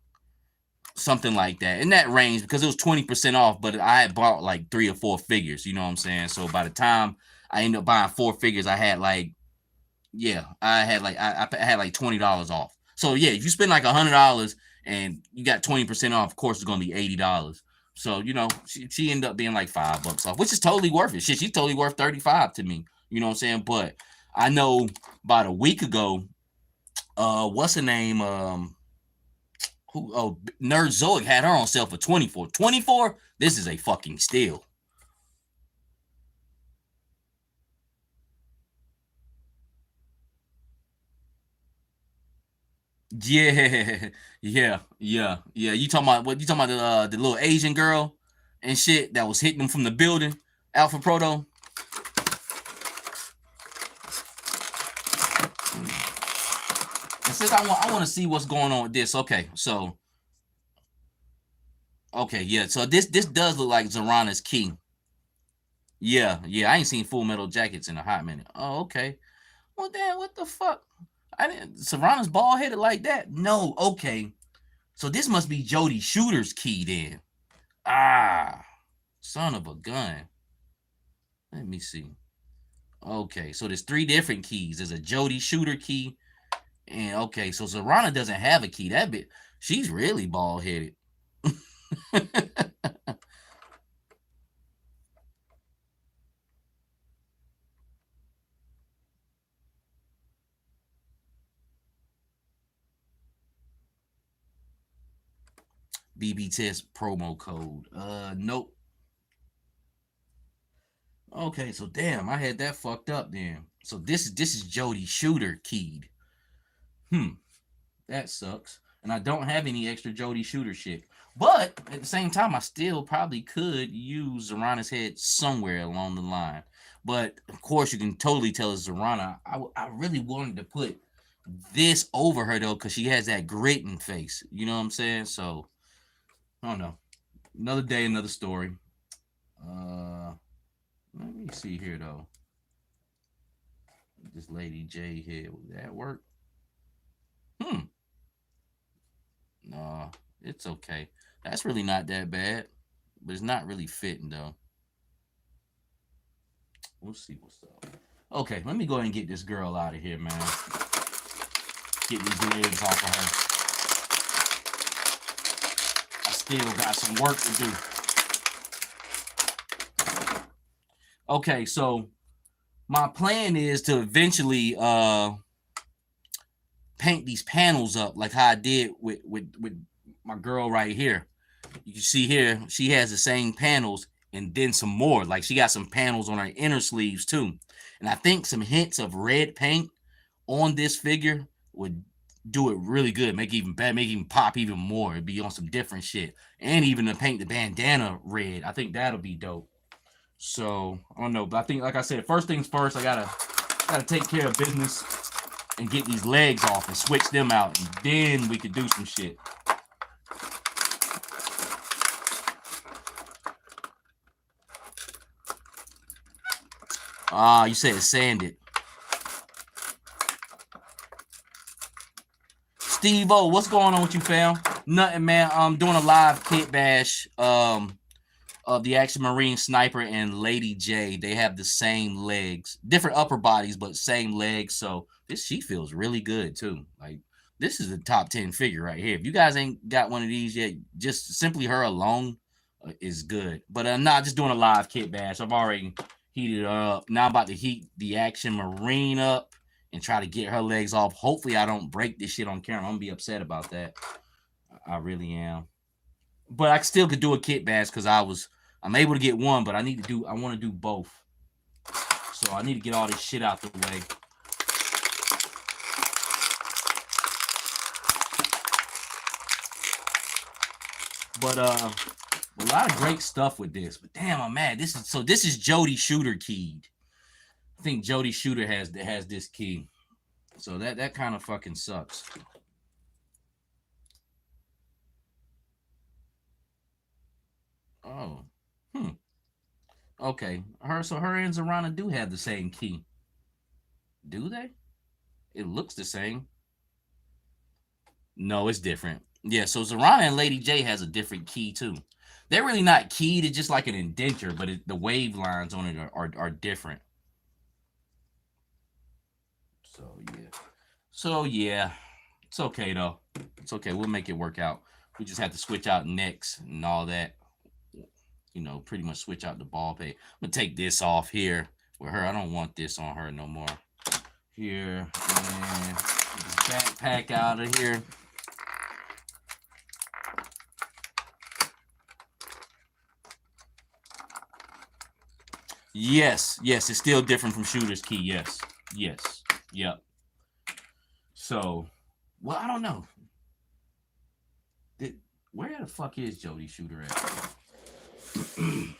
Something like that. In that range, because it was 20% off, but I had bought like 3 or 4 figures, you know what I'm saying? So by the time I ended up buying 4 figures, I had like, yeah, I had like $20 off. So yeah, if you spend like $100 and you got 20% off, of course it's gonna be $80. So, you know, she ended up being like $5 off, which is totally worth it. Shit, she's totally worth 35 to me. You know what I'm saying? But I know about a week ago, what's her name? Nerd Zoic had her on sale for 24. 24? This is a fucking steal. Yeah, yeah. You talking about what? You talking about the little Asian girl and shit that was hitting them from the building? Alpha Proto. And since I want to see what's going on with this. Okay, so yeah. So this does look like Zorana's key. Yeah. I ain't seen Full Metal Jackets in a hot minute. Oh, okay. Well, damn, what the fuck? I didn't. Serrano's bald headed like that? No. Okay. So this must be Jody Shooter's key then. Ah, son of a gun. Let me see. Okay, so there's 3 different keys. There's a Jody Shooter key, and okay, so Serrano doesn't have a key. That bit, she's really bald headed. BB test promo code. Nope. Okay, so damn, I had that fucked up then. So this is Jody Shooter keyed. That sucks. And I don't have any extra Jody Shooter shit. But at the same time, I still probably could use Zorana's head somewhere along the line. But of course, you can totally tell it's Zorana. I really wanted to put this over her though, because she has that gritting face. You know what I'm saying? So I don't know. Another day, another story. Let me see here though. This Lady J here, will that work? No, it's okay. That's really not that bad, but it's not really fitting though. We'll see what's up. Okay, let me go ahead and get this girl out of here, man. Get these legs off of her. I still got some work to do. Okay, so my plan is to eventually paint these panels up like how I did with my girl right here. You can see here, she has the same panels and then some more. Like she got some panels on her inner sleeves too. And I think some hints of red paint on this figure would do it really good. Make it even better, make it even pop even more. It'd be on some different shit. And even to paint the bandana red. I think that'll be dope. So I don't know. But I think, like I said, first things first, I gotta take care of business and get these legs off and switch them out. And then we could do some shit. Ah, you said sanded. Steve-O, what's going on with you, fam? Nothing, man. I'm doing a live kit bash of the Action Marine Sniper and Lady J. They have the same legs, different upper bodies, but same legs. So she feels really good too. Like this is a top 10 figure right here. If you guys ain't got one of these yet, just simply her alone is good. But I'm not just doing a live kit bash. I've already heated her up. Now I'm about to heat the Action Marine up and try to get her legs off. Hopefully I don't break this shit on camera. I'm gonna be upset about that. I really am. But I still could do a kit bash because I'm able to get one, but I want to do both. So I need to get all this shit out the way. But a lot of great stuff with this. But damn, I'm mad. This is Jody Shooter keyed. I think Jody Shooter has this key. So that kind of fucking sucks. Oh. Okay. Her and Zarana do have the same key. Do they? It looks the same. No, it's different. Yeah, so Zarana and Lady J has a different key too. They're really not keyed, it's just like an indenture, but the wave lines on it are different. So yeah. It's okay though. It's okay. We'll make it work out. We just have to switch out necks and all that. You know, pretty much switch out the ball pay. I'm gonna take this off here with her. I don't want this on her no more. Here, and backpack out of here. Yes, it's still different from Shooter's key. Yes, yep. So, well, I don't know. Where the fuck is Jody Shooter at? I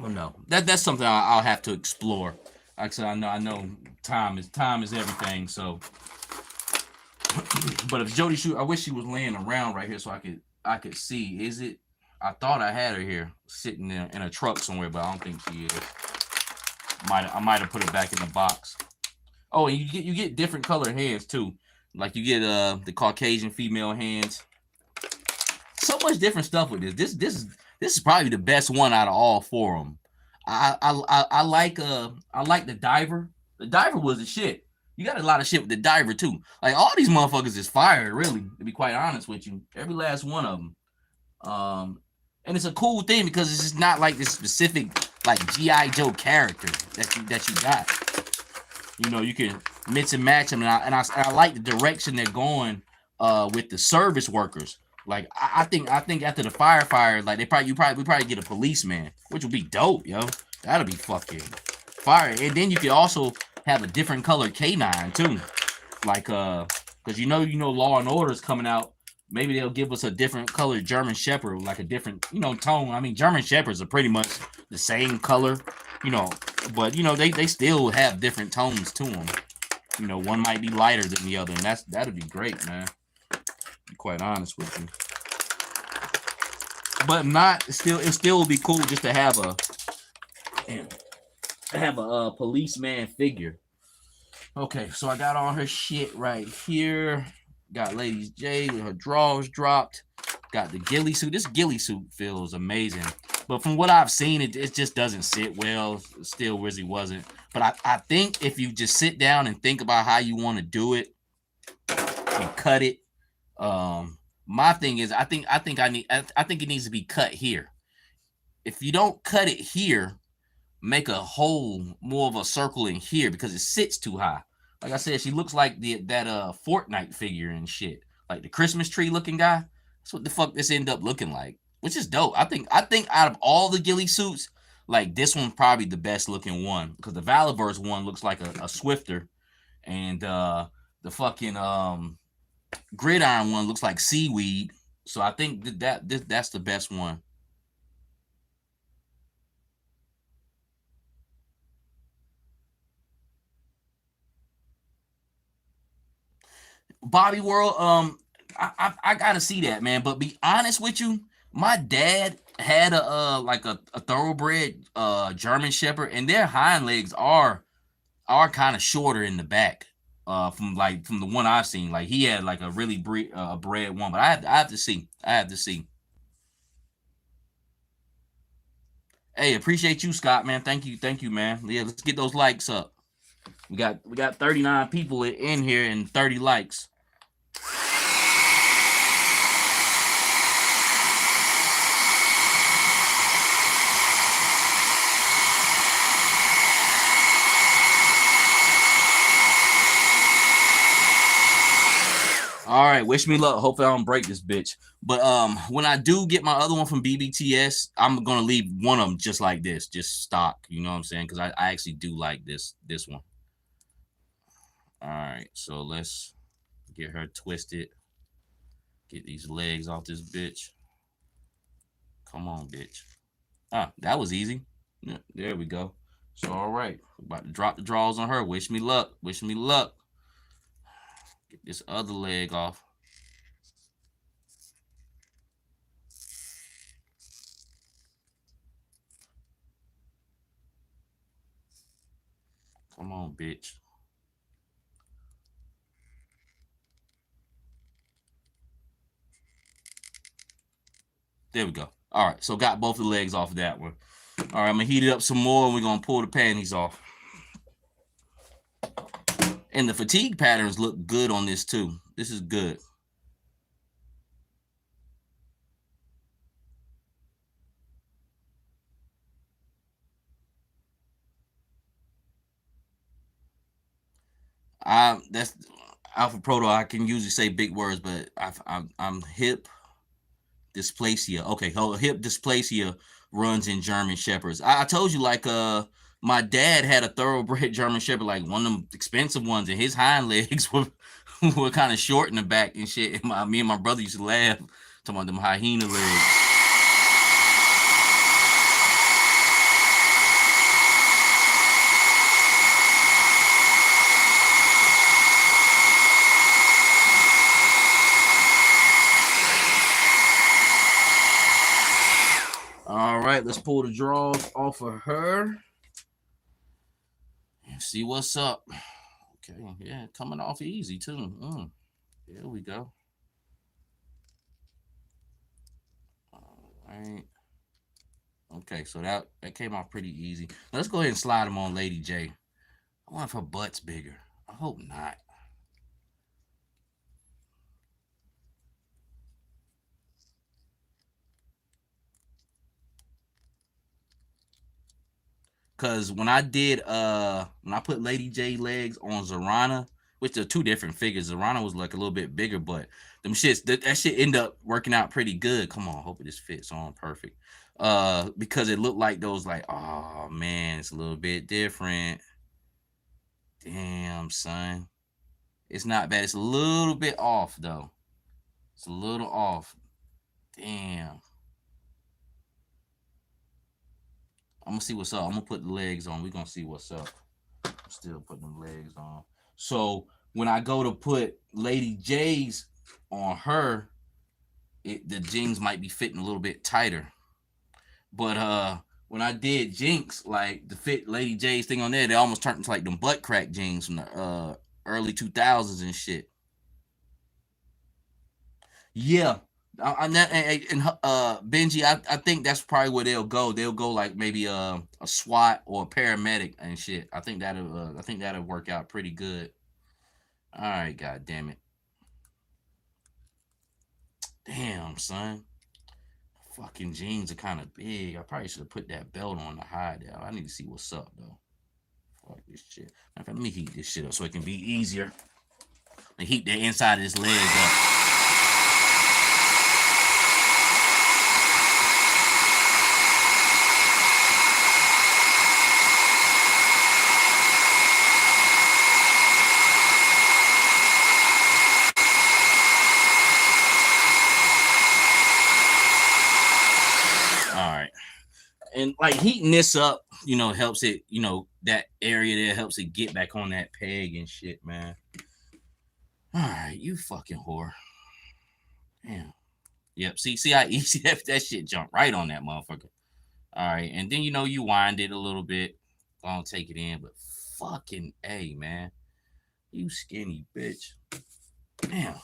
don't know. That's something I'll have to explore. Like I said, I know time is everything. So, but if Jody Shooter, I wish she was laying around right here so I could see. Is it? I thought I had her here sitting in a truck somewhere, but I don't think she is. I might have put it back in the box. Oh, and you get different colored hands too. Like you get the Caucasian female hands. So much different stuff with this. This is probably the best one out of all four of them. I like the diver. The diver was the shit. You got a lot of shit with the diver too. Like all these motherfuckers is fire, really. To be quite honest with you, every last one of them. And it's a cool thing because it's just not like this specific like G.I. Joe character that you got. You know, you can mix and match them, and I like the direction they're going with the service workers. Like I think after the firefighter, like we probably get a policeman, which would be dope, yo. That'll be fucking fire. And then you could also have a different color K9 too, like because you know Law and Order is coming out. Maybe they'll give us a different color German Shepherd, like a different tone. I mean, German Shepherds are pretty much the same color, but they still have different tones to them. One might be lighter than the other, and that'd be great, man. Be quite honest with you. But it still would be cool just to have a policeman figure. Okay, so I got all her shit right here. Got Lady J with her drawers dropped. Got the ghillie suit. This ghillie suit feels amazing. But from what I've seen, it just doesn't sit well. It still really wasn't. But I think if you just sit down and think about how you want to do it, you cut it. My thing is, I think it needs to be cut here. If you don't cut it here, make a hole more of a circle in here because it sits too high. Like I said, she looks like that Fortnite figure and shit. Like the Christmas tree looking guy. That's what the fuck this end up looking like. which is dope. I think out of all the ghillie suits, like this one's probably the best looking one because the Valiverse one looks like a Swifter, and the fucking Gridiron one looks like seaweed. So I think that's the best one. Bobby World, I gotta see that, man. But be honest with you, my dad had a like a thoroughbred German Shepherd, and their hind legs are kind of shorter in the back. From the one I've seen, like he had like a really bred one, but I have to see. Hey, appreciate you, Scott, man. Thank you, man. Yeah, let's get those likes up. We got 39 people in here and 30 likes. All right, wish me luck. Hopefully I don't break this bitch. But when I do get my other one from BBTS, I'm gonna leave one of them just like this, just stock. You know what I'm saying? Because I actually do like this one. All right, so let's get her twisted. Get these legs off this bitch. Come on, bitch. Ah, that was easy. Yeah, there we go. So all right, about to drop the draws on her. Wish me luck. Wish me luck. Get this other leg off. Come on, bitch. There we go. All right, so got both the legs off of that one. All right, I'm gonna heat it up some more, and we're gonna pull the panties off. And the fatigue patterns look good on this too. This is good. That's Alpha Proto. I can usually say big words, but I'm hip dysplasia. Okay, hip dysplasia runs in German Shepherds. I told you, like, my dad had a thoroughbred German Shepherd, like one of them expensive ones, and his hind legs were kind of short in the back and shit. And me and my brother used to laugh talking about them hyena legs. All right, let's pull the draws off of her and see what's up. Okay, yeah, coming off easy too. There we go. All right. Okay, so that came off pretty easy. Let's go ahead and slide them on Lady J. I wonder if her butt's bigger. I hope not. Cause when I put Lady J legs on Zorana, which are two different figures, Zorana was like a little bit bigger, but them shits that shit ended up working out pretty good. Come on, hope this fits on perfect. Because it looked like those, like, oh man, it's a little bit different. Damn, son. It's not bad. It's a little bit off though. It's a little off. Damn. I'm gonna see what's up. I'm gonna put the legs on. We're gonna see what's up. I'm still putting them legs on. So when I go to put Lady J's on her, the jeans might be fitting a little bit tighter. But when I did Jinx, like the fit Lady J's thing on there, they almost turned into like them butt crack jeans from the early 2000s and shit. Yeah. And Benji, I think that's probably where they'll go. They'll go like maybe a SWAT or a paramedic and shit. I think that'll work out pretty good. All right, god damn it. Damn, son. Fucking jeans are kind of big. I probably should have put that belt on to hide that. I need to see what's up though. Fuck this shit. Let me heat this shit up so it can be easier. Heat the inside of this leg up. And like heating this up, you know, helps it, you know, that area there helps it get back on that peg and shit, man. All right, you fucking whore. Damn. Yep. See how easy that shit jumped right on that motherfucker. All right, and then you know you wind it a little bit. Gonna take it in, but fucking A, man. You skinny bitch. Damn.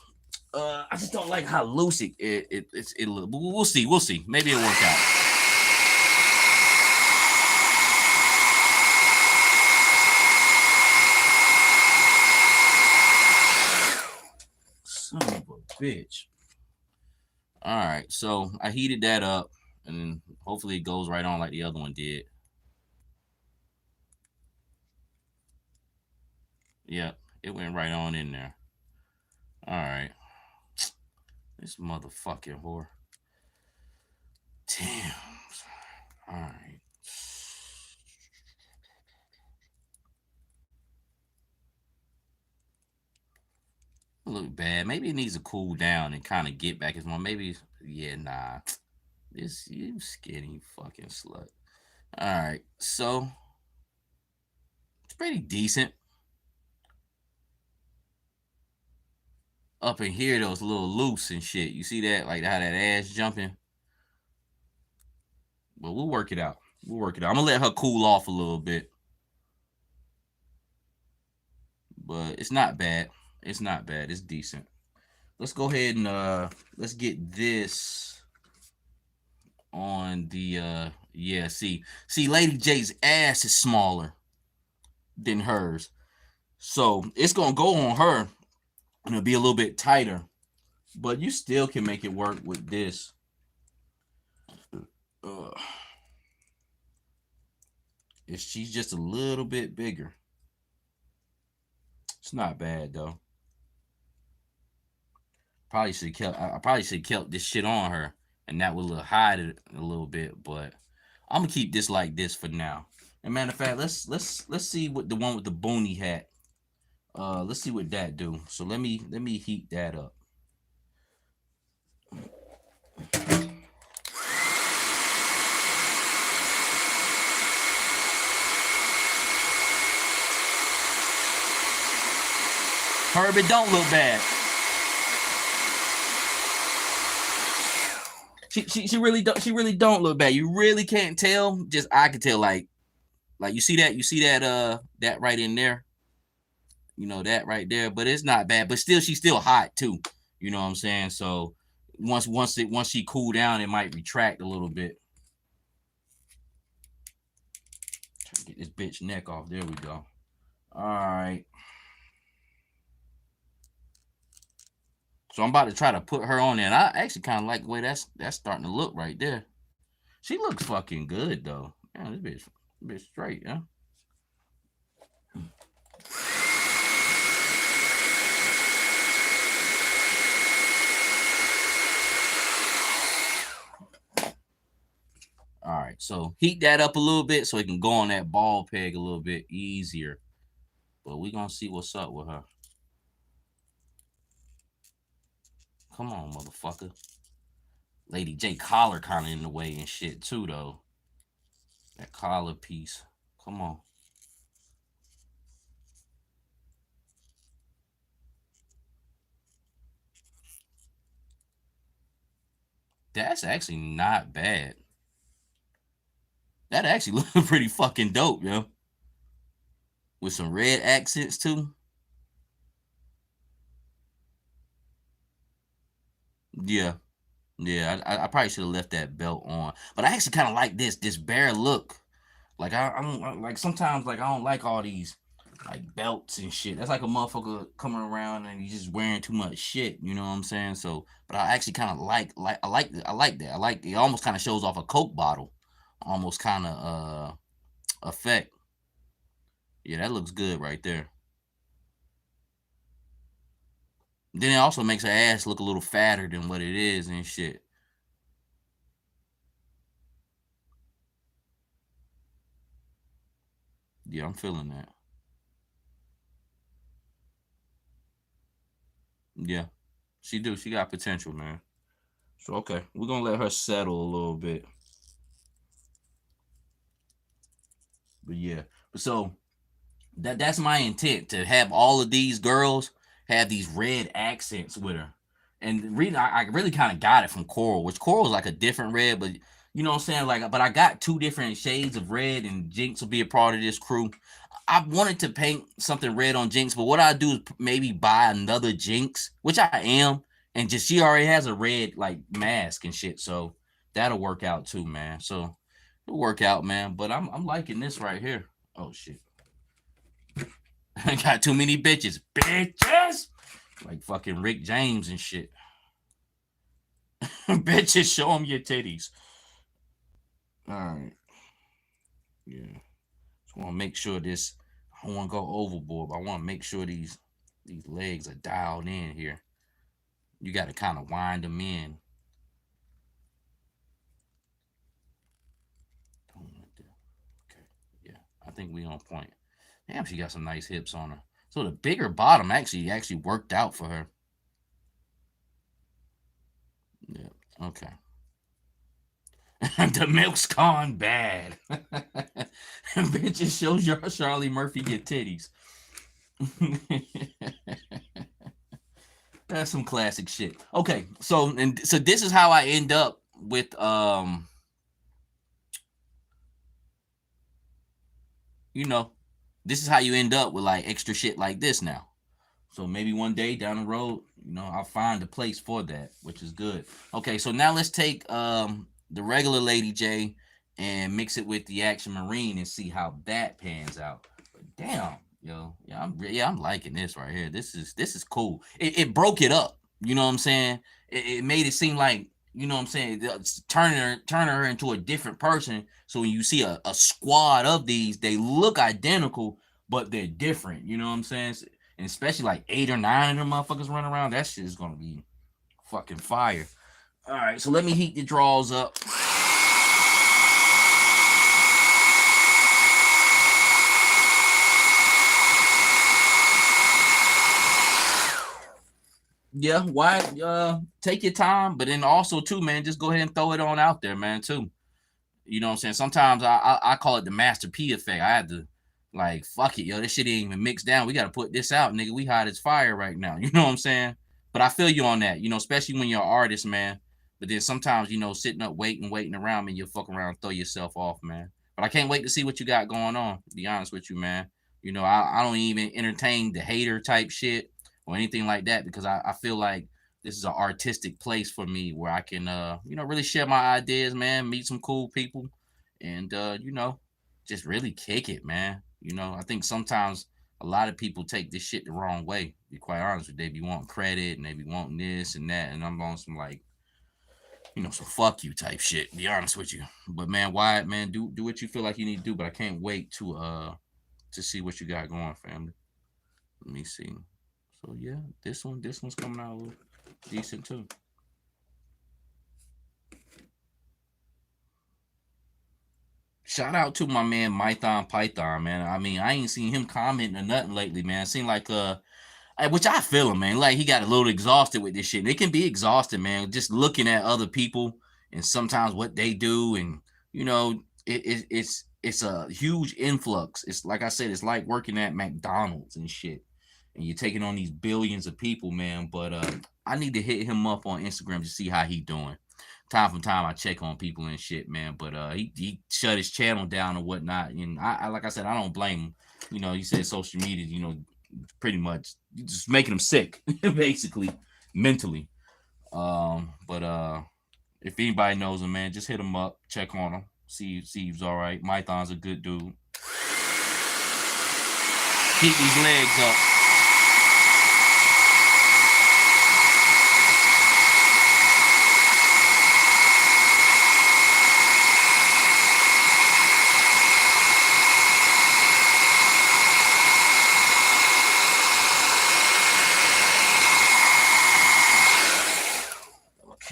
I just don't like how loose it look. We'll see. We'll see. Maybe it'll work out. Son of a bitch. All right, so I heated that up, and then hopefully it goes right on like the other one did. Yep, it went right on in there. All right. This motherfucking whore. Damn. All right. Look bad. Maybe it needs to cool down and kind of get back as well. Maybe, yeah, nah. This, you skinny fucking slut. All right. So, it's pretty decent. Up in here, though, it's a little loose and shit. You see that? Like how that ass jumping? But we'll work it out. We'll work it out. I'm going to let her cool off a little bit. But it's not bad. It's not bad. It's decent. Let's go ahead and let's get this on the yeah, see Lady J's ass is smaller than hers. So it's gonna go on her and it'll be a little bit tighter. But you still can make it work with this. If she's just a little bit bigger. It's not bad though. I probably should have kept this shit on her, and that would hide it a little bit. But I'm gonna keep this like this for now. And matter of fact, let's see what the one with the boonie hat. Let's see what that do. So let me heat that up. Herb, it don't look bad. She really don't look bad. You really can't tell. Just I can tell. Like you see that right in there. You know that right there. But it's not bad. But still, she's still hot too. You know what I'm saying? So once she cool down, it might retract a little bit. Try to get this bitch neck off. There we go. All right. So I'm about to try to put her on there. And I actually kind of like the way that's starting to look right there. She looks fucking good though. Man, this bitch straight, yeah. All right, so heat that up a little bit so it can go on that ball peg a little bit easier. But we're gonna see what's up with her. Come on, motherfucker. Lady J collar kind of in the way and shit too, though. That collar piece. Come on. That's actually not bad. That actually looks pretty fucking dope, yo. With some red accents too. Yeah. Yeah, I probably should have left that belt on. But I actually kind of like this bare look. Like I don't like sometimes like I don't like all these like belts and shit. That's like a motherfucker coming around and he's just wearing too much shit. You know what I'm saying? So, but I actually kind of like that. I like it. Almost kind of shows off a Coke bottle, almost kind of effect. Yeah, that looks good right there. Then it also makes her ass look a little fatter than what it is and shit. Yeah, I'm feeling that. Yeah, she got potential, man. So, okay, we're going to let her settle a little bit. But yeah, so that's my intent, to have all of these girls have these red accents with her. And the reason I really kind of got it from Coral, which Coral is like a different red, but you know what I'm saying? Like, but I got two different shades of red, and Jinx will be a part of this crew. I wanted to paint something red on Jinx, but what I do is maybe buy another Jinx, which I am, and just she already has a red like mask and shit, so that'll work out too, man. So it'll work out, man. But I'm liking this right here. Oh shit. I got too many bitches. Bitches! Like fucking Rick James and shit. Bitches, show them your titties. Alright. Yeah. Just want to make sure this, I don't want to go overboard, but I want to make sure these legs are dialed in here. You got to kind of wind them in. Okay. Yeah. I think we on point. Damn, she got some nice hips on her. So the bigger bottom actually worked out for her. Yeah. Okay. The milk's gone bad. Bitches, show Charlie Murphy your titties. That's some classic shit. Okay, so this is how I end up with you know, this is how you end up with like extra shit like this now. So maybe one day down the road, you know, I'll find a place for that, which is good. Okay, so now let's take the regular Lady J and mix it with the Action Marine and see how that pans out. But damn, yo, I'm liking this right here. This is cool. It broke it up. You know what I'm saying? It made it seem like, you know what I'm saying, turning her into a different person. So when you see a squad of these, they look identical, but they're different. You know what I'm saying? And especially like 8 or 9 of them motherfuckers running around, that shit is gonna be fucking fire. All right, so let me heat the draws up. Yeah, why? Take your time, but then also too, man, just go ahead and throw it on out there, man, too. You know what I'm saying? Sometimes I call it the Master P effect. I had to like, fuck it, yo, this shit ain't even mixed down. We got to put this out, nigga. We hot as fire right now. You know what I'm saying? But I feel you on that, you know, especially when you're an artist, man. But then sometimes, you know, sitting up, waiting around, man, you'll fuck around and throw yourself off, man. But I can't wait to see what you got going on, to be honest with you, man. You know, I don't even entertain the hater type shit or anything like that, because I feel like this is an artistic place for me where I can, you know, really share my ideas, man, meet some cool people, and, you know, just really kick it, man. You know, I think sometimes a lot of people take this shit the wrong way. To be quite honest with you, they be wanting credit and they be wanting this and that, and I'm on some like, you know, some fuck you type shit. To be honest with you, but man, Wyatt, man, do what you feel like you need to do. But I can't wait to see what you got going, family. Let me see. So yeah, this one's coming out decent too. Shout out to my man Python, man. I mean, I ain't seen him commenting or nothing lately, man. It seemed like which I feel him, man. Like he got a little exhausted with this shit. And it can be exhausting, man. Just looking at other people and sometimes what they do, and you know, it's a huge influx. It's like I said, it's like working at McDonald's and shit, and you're taking on these billions of people, man. But I need to hit him up on Instagram to see how he doing. Time from time, I check on people and shit, man. But he shut his channel down or whatnot, and I like I said, I don't blame him. You know, he said social media, you know, pretty much just making him sick, basically, mentally. But if anybody knows him, man, just hit him up, check on him, see if he's all right. Mython's a good dude. Keep these legs up.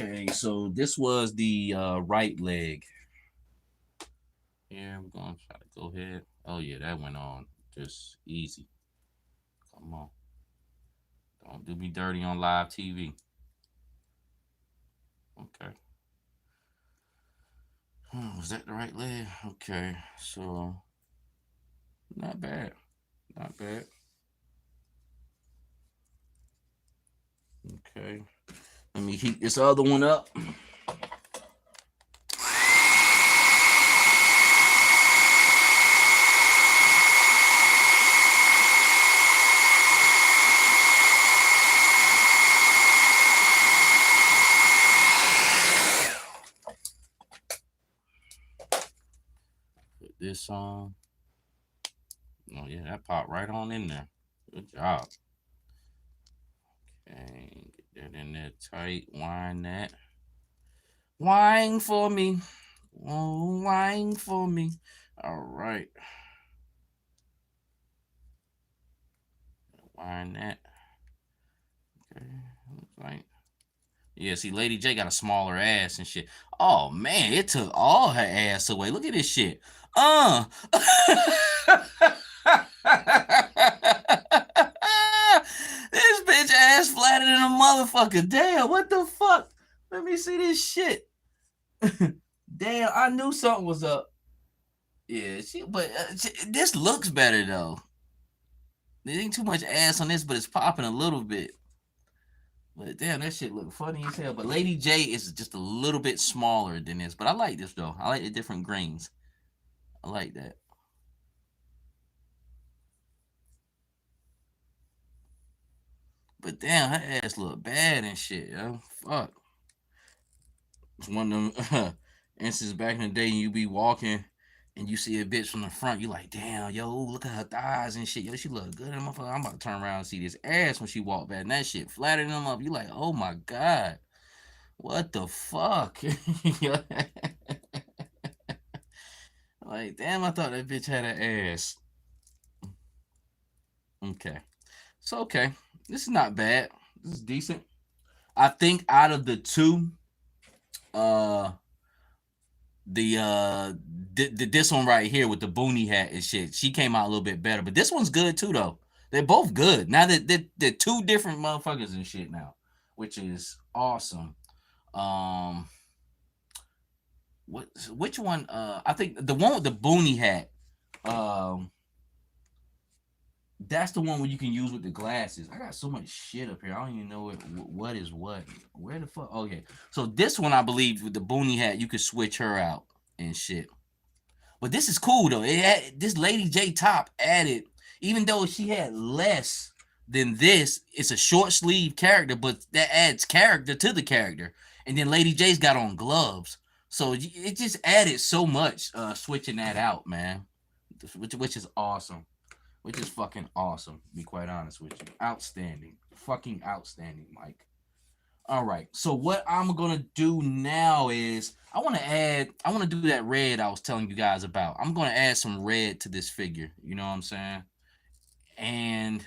Okay, so this was the right leg. Yeah, we're gonna try to go ahead. Oh yeah, that went on just easy. Come on, don't do me dirty on live TV. Okay. Was that the right leg? Okay, so Not bad. Not bad. Okay. Let me heat this other one up. Put this on. Oh yeah, that popped right on in there. Good job. Okay, get that in there tight. Wind that. Wine for me. Oh, wine for me. All right. Wind that. Okay. Looks like. Yeah, see, Lady J got a smaller ass and shit. Oh man, it took all her ass away. Look at this shit. This bitch ass flatter than a motherfucker. Damn, what the fuck? Let me see this shit. Damn, I knew something was up. Yeah, this looks better though. There ain't too much ass on this, but it's popping a little bit. But damn, that shit look funny as hell. But Lady J is just a little bit smaller than this. But I like this though. I like the different grains. I like that. But damn, her ass look bad and shit, yo. Fuck. It's one of them instances back in the day, you be walking and you see a bitch from the front, you like, damn, yo, look at her thighs and shit. Yo, she look good. Motherfucker. I'm about to turn around and see this ass when she walk back. And that shit flatter them up. You like, oh my God. What the fuck? Like, damn, I thought that bitch had an ass. Okay. So, okay. This is not bad. This is decent. I think out of the two, uh, this one right here with the boonie hat and shit, she came out a little bit better. But this one's good too, though. They're both good. Now that they're two different motherfuckers and shit now, which is awesome. Which one? I think the one with the boonie hat. That's the one where you can use with the glasses. I got so much shit up here. I don't even know what is what. Where the fuck? Okay. So this one, I believe, with the boonie hat, you could switch her out and shit. But this is cool, though. This Lady J top added, even though she had less than this, it's a short sleeve character, but that adds character to the character. And then Lady J's got on gloves. So it just added so much switching that out, man. Which is awesome. Which is fucking awesome, to be quite honest with you. Outstanding. Fucking outstanding, Mike. All right. So what I'm going to do now is I want to do that red I was telling you guys about. I'm going to add some red to this figure. You know what I'm saying? And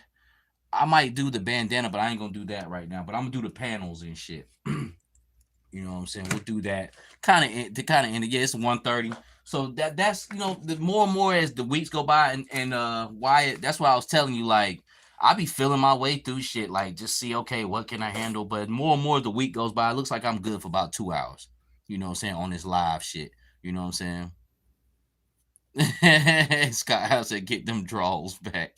I might do the bandana, but I ain't going to do that right now. But I'm going to do the panels and shit. You know what I'm saying? We'll do that. Kind of end it. Yeah, it's 1:30. So that's the more and more as the weeks go by and Wyatt, that's why I was telling you, like, I be feeling my way through shit, like just see, okay, what can I handle? But more and more the week goes by, it looks like I'm good for about 2 hours. You know what I'm saying? On this live shit. You know what I'm saying? Scott House said get them draws back.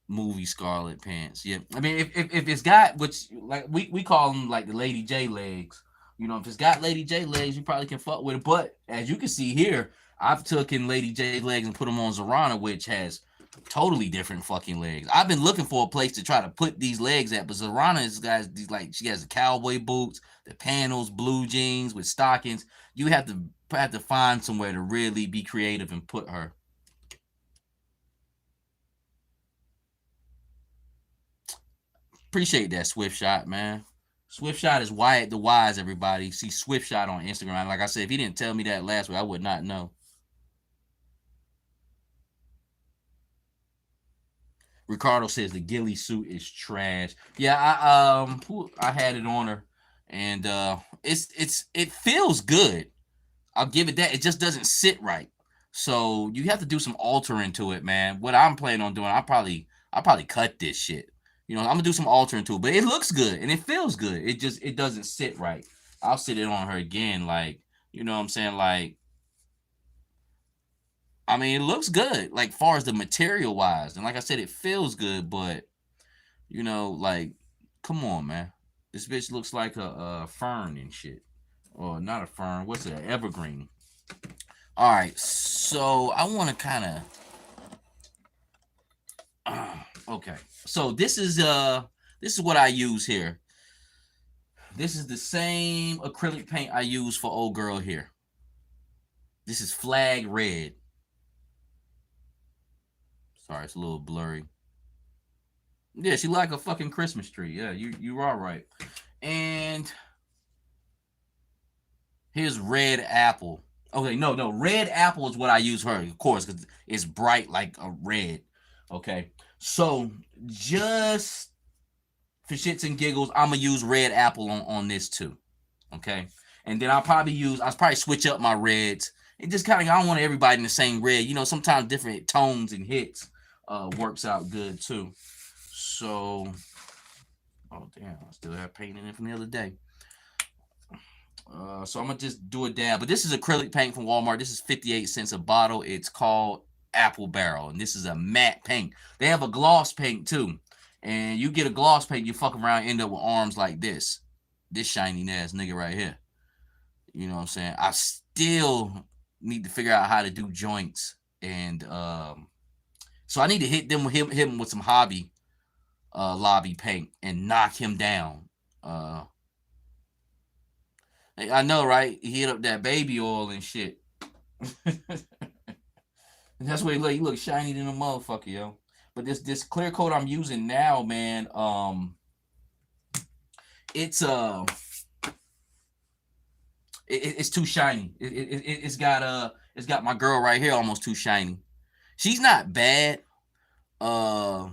Movie Scarlet Pants. Yeah. I mean if it's got, which like we call them like the Lady J legs. You know, if it's got Lady J legs, you probably can fuck with it. But as you can see here, I've taken Lady J legs and put them on Zorana, which has totally different fucking legs. I've been looking for a place to try to put these legs at, but Zorana is guys these like she has the cowboy boots, the panels, blue jeans with stockings. You have to find somewhere to really be creative and put her. Appreciate that, Swift Shot, man. Swift Shot is Wyatt the Wise, everybody. See Swift Shot on Instagram. Like I said, if he didn't tell me that last week, I would not know. Ricardo says the ghillie suit is trash. Yeah, I had it on her, and it feels good. I'll give it that. It just doesn't sit right. So you have to do some altering to it, man. What I'm planning on doing, I'll probably cut this shit. You know, I'm gonna do some altering to it, but it looks good and it feels good. It doesn't sit right. I'll sit it on her again, like, you know what I'm saying, like I mean, it looks good, like far as the material wise, and like I said, it feels good. But you know, like, come on, man, this bitch looks like a fern and shit, or not a fern. What's it? Evergreen. All right, so I want to kind of. Okay, so this is what I use here. This is the same acrylic paint I use for old girl here. This is Flag Red. Sorry, it's a little blurry. Yeah, she like a fucking Christmas tree. Yeah, you are right. And here's Red Apple. Okay, no, Red Apple is what I use for her, of course, because it's bright like a red. Okay, so just for shits and giggles, I'm gonna use Red Apple on this too. Okay, and then I'll probably switch up my reds. It just kind of, I don't want everybody in the same red. You know, sometimes different tones and hits works out good too. So, oh damn, I still have paint in it from the other day. So I'm gonna just do a dab. But this is acrylic paint from Walmart. This is 58 cents a bottle. It's called Apple Barrel, and this is a matte paint. They have a gloss paint too, and you get a gloss paint, you fuck around, end up with arms like this shiny ass nigga right here. You know what I'm saying? I still need to figure out how to do joints, and so I need to hit him with some Hobby Lobby paint and knock him down. I know, right? He hit up that baby oil and shit. That's what he look. He look shiny than a motherfucker, yo. But this clear coat I'm using now, man, it's it's too shiny. It's got my girl right here almost too shiny. She's not bad, but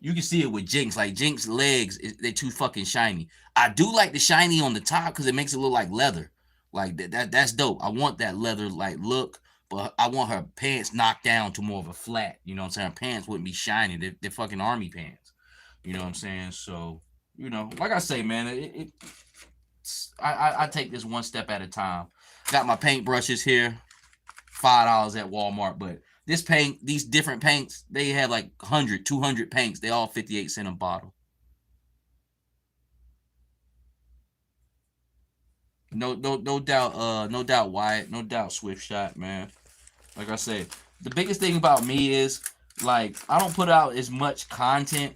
you can see it with Jinx. Like Jinx legs, they're too fucking shiny. I do like the shiny on the top because it makes it look like leather. Like that's dope. I want that leather like look, but I want her pants knocked down to more of a flat. You know what I'm saying? Her pants wouldn't be shiny. They're fucking army pants. You know what I'm saying? So, you know, like I say, man, I take this one step at a time. Got my paint brushes here, $5 at Walmart, but this paint, these different paints, they have like 100, 200 paints. They all 58 cents a bottle. No doubt Wyatt, no doubt Swift Shot, man. Like I said, the biggest thing about me is like I don't put out as much content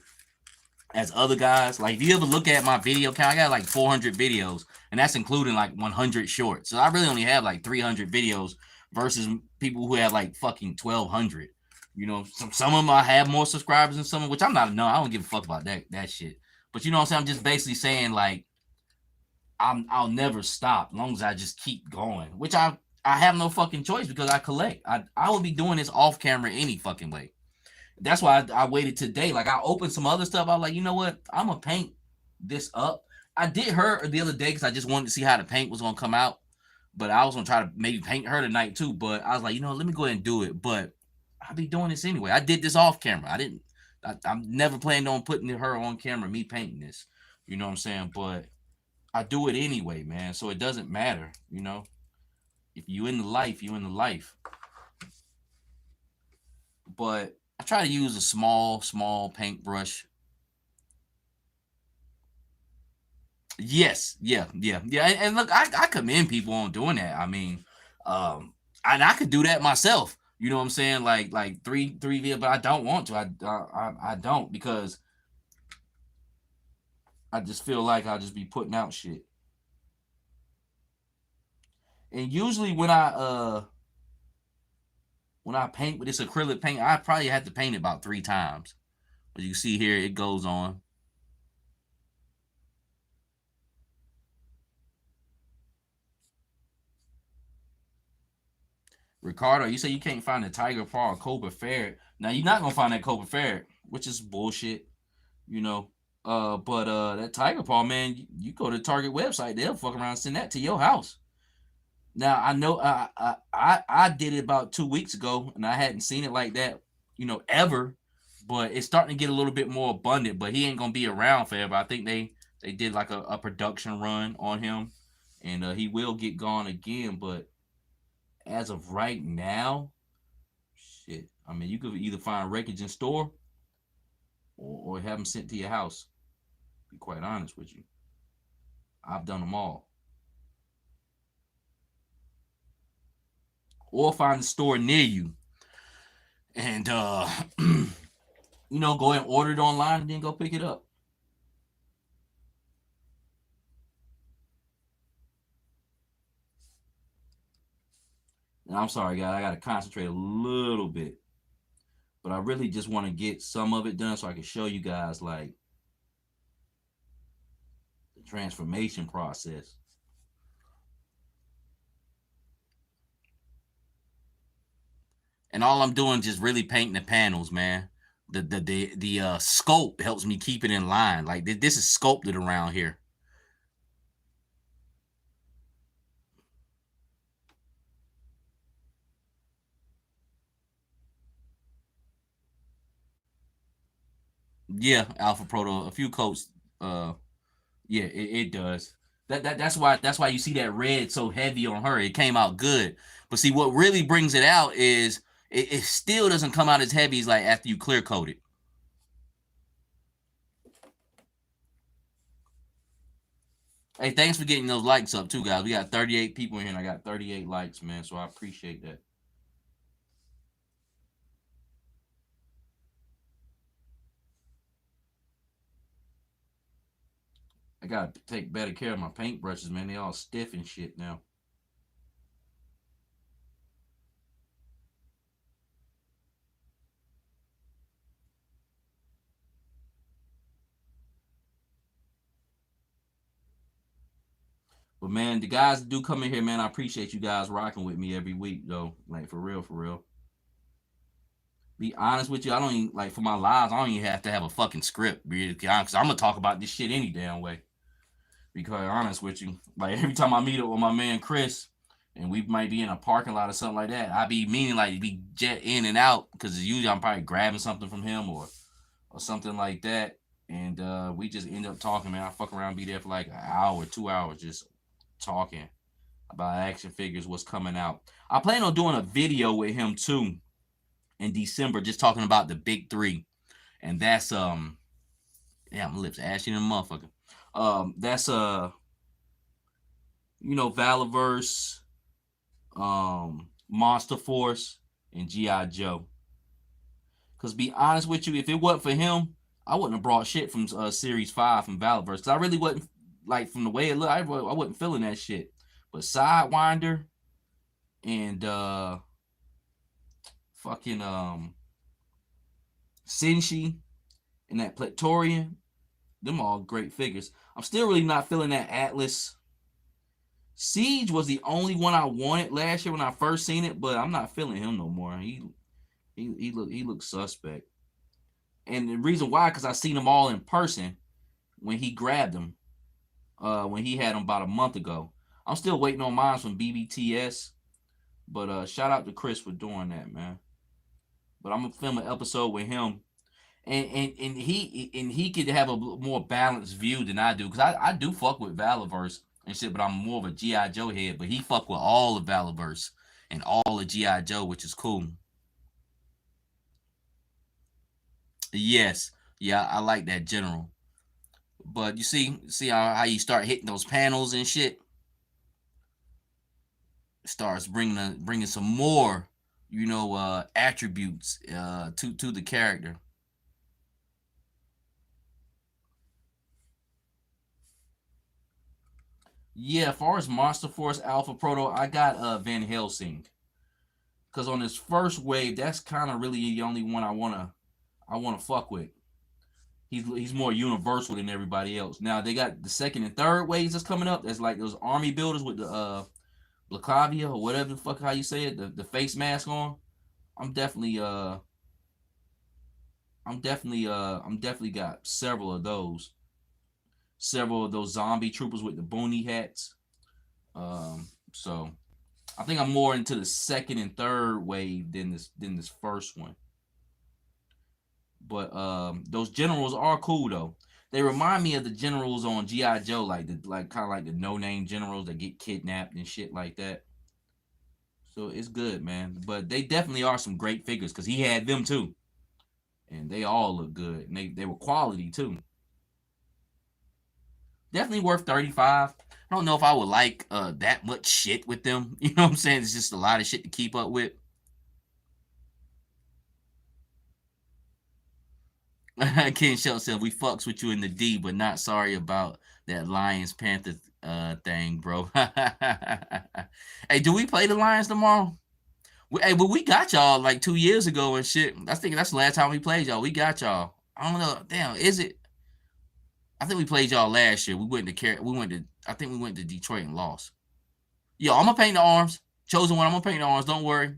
as other guys. Like if you ever look at my video count, I got like 400 videos, and that's including like 100 shorts. So I really only have like 300 videos versus people who have like fucking 1,200. You know, some of them I have more subscribers than some of which I'm not. No, I don't give a fuck about that shit. But you know what I'm saying? I'm just basically saying like I'll never stop as long as I just keep going, which I have no fucking choice because I collect. I would be doing this off camera any fucking way. That's why I waited today. Like I opened some other stuff. I was like, you know what? I'm gonna paint this up. I did her the other day because I just wanted to see how the paint was gonna come out. But I was gonna try to maybe paint her tonight too. But I was like, you know, let me go ahead and do it. But I'll be doing this anyway. I did this off camera. I'm never planning on putting her on camera, me painting this. You know what I'm saying? But I do it anyway, man. So it doesn't matter, you know. If you in the life, you in the life. But I try to use a small paintbrush. Yes, yeah. And look, I commend people on doing that. I mean, and I could do that myself. You know what I'm saying? Like three videos, but I don't want to. I don't because I just feel like I'll just be putting out shit. And usually when I paint with this acrylic paint, I probably have to paint it about 3 times. As you see here, it goes on. Ricardo, you say you can't find a tiger paw or cobra ferret. Now you're not gonna find that cobra ferret, which is bullshit, you know. But that tiger paw, man, you go to the Target website, they'll fuck around and send that to your house. Now I know I did it about 2 weeks ago, and I hadn't seen it like that, you know, ever. But it's starting to get a little bit more abundant. But he ain't gonna be around forever. I think they did like a production run on him, and he will get gone again. But as of right now, shit. I mean, you could either find Wreckage in store or have them sent to your house. Be quite honest with you. I've done them all. Or find a store near you and go and order it online and then go pick it up. And I'm sorry, guys, I gotta concentrate a little bit. But I really just want to get some of it done so I can show you guys like the transformation process. And all I'm doing is just really painting the panels, man. The scope helps me keep it in line. Like this is sculpted around here. Yeah, Alpha Proto, a few coats. Yeah, it does. That's why you see that red so heavy on her. It came out good. But see, what really brings it out is it still doesn't come out as heavy as like after you clear coat it. Hey, thanks for getting those likes up too, guys. We got 38 people in here and I got 38 likes, man. So I appreciate that. I gotta take better care of my paintbrushes, man. They all stiff and shit now. But man, the guys that do come in here, man, I appreciate you guys rocking with me every week, though. Like for real, for real. Be honest with you, I don't even like for my lives. I don't even have to have a fucking script, because I'm gonna talk about this shit any damn way. Be quite honest with you, like every time I meet up with my man Chris, and we might be in a parking lot or something like that, I be meaning like be jet in and out because usually I'm probably grabbing something from him or something like that, and we just end up talking, man. I fuck around, be there for like an hour, 2 hours, just talking about action figures, what's coming out. I plan on doing a video with him too in December, just talking about the big three, and that's yeah, my lips ashy and motherfucker. That's Valaverse, Monster Force, and G.I. Joe. Cause be honest with you, if it wasn't for him, I wouldn't have brought shit from Series 5 from Valaverse. Cause I really wasn't like from the way it looked, I wasn't feeling that shit. But Sidewinder and fucking Senshi and that Platorian, them all great figures. I'm still really not feeling that Atlas. Siege was the only one I wanted last year when I first seen it, but I'm not feeling him no more. He looks suspect. And the reason why, because I seen them all in person when he grabbed them, when he had them about a month ago. I'm still waiting on mine from BBTS, but shout out to Chris for doing that, man. But I'm gonna film an episode with him, and he could have a more balanced view than I do, because I do fuck with Valaverse and shit, but I'm more of a G.I. Joe head. But he fuck with all of Valaverse and all of G.I. Joe, which is cool. Yes, yeah, I like that general. But you see how you start hitting those panels and shit. Starts bringing some more, attributes to the character. Yeah, as far as Monster Force Alpha Proto, I got Van Helsing. Cause on this first wave, that's kind of really the only one I wanna fuck with. He's more universal than everybody else. Now they got the second and third waves that's coming up. That's like those army builders with the Blacavia or whatever the fuck how you say it, the face mask on. I'm definitely got several of those. Several of those zombie troopers with the boonie hats. So I think I'm more into the second and third wave than this first one. But those generals are cool though. They remind me of the generals on G.I. Joe, like kind of like the no-name generals that get kidnapped and shit like that. So it's good, man. But they definitely are some great figures because he had them too. And they all look good. And they were quality too. Definitely worth 35. I don't know if I would like that much shit with them. You know what I'm saying? It's just a lot of shit to keep up with. Ken Shelton said, we fucks with you in the D, but not sorry about that Lions Panther thing, bro. Hey, do we play the Lions tomorrow? But we got y'all like 2 years ago and shit. I think that's the last time we played y'all. We got y'all. I don't know. Damn, is it? I think we played y'all last year. I think we went to Detroit and lost. Yo, I'm gonna paint the arms. Chosen one, I'm gonna paint the arms. Don't worry.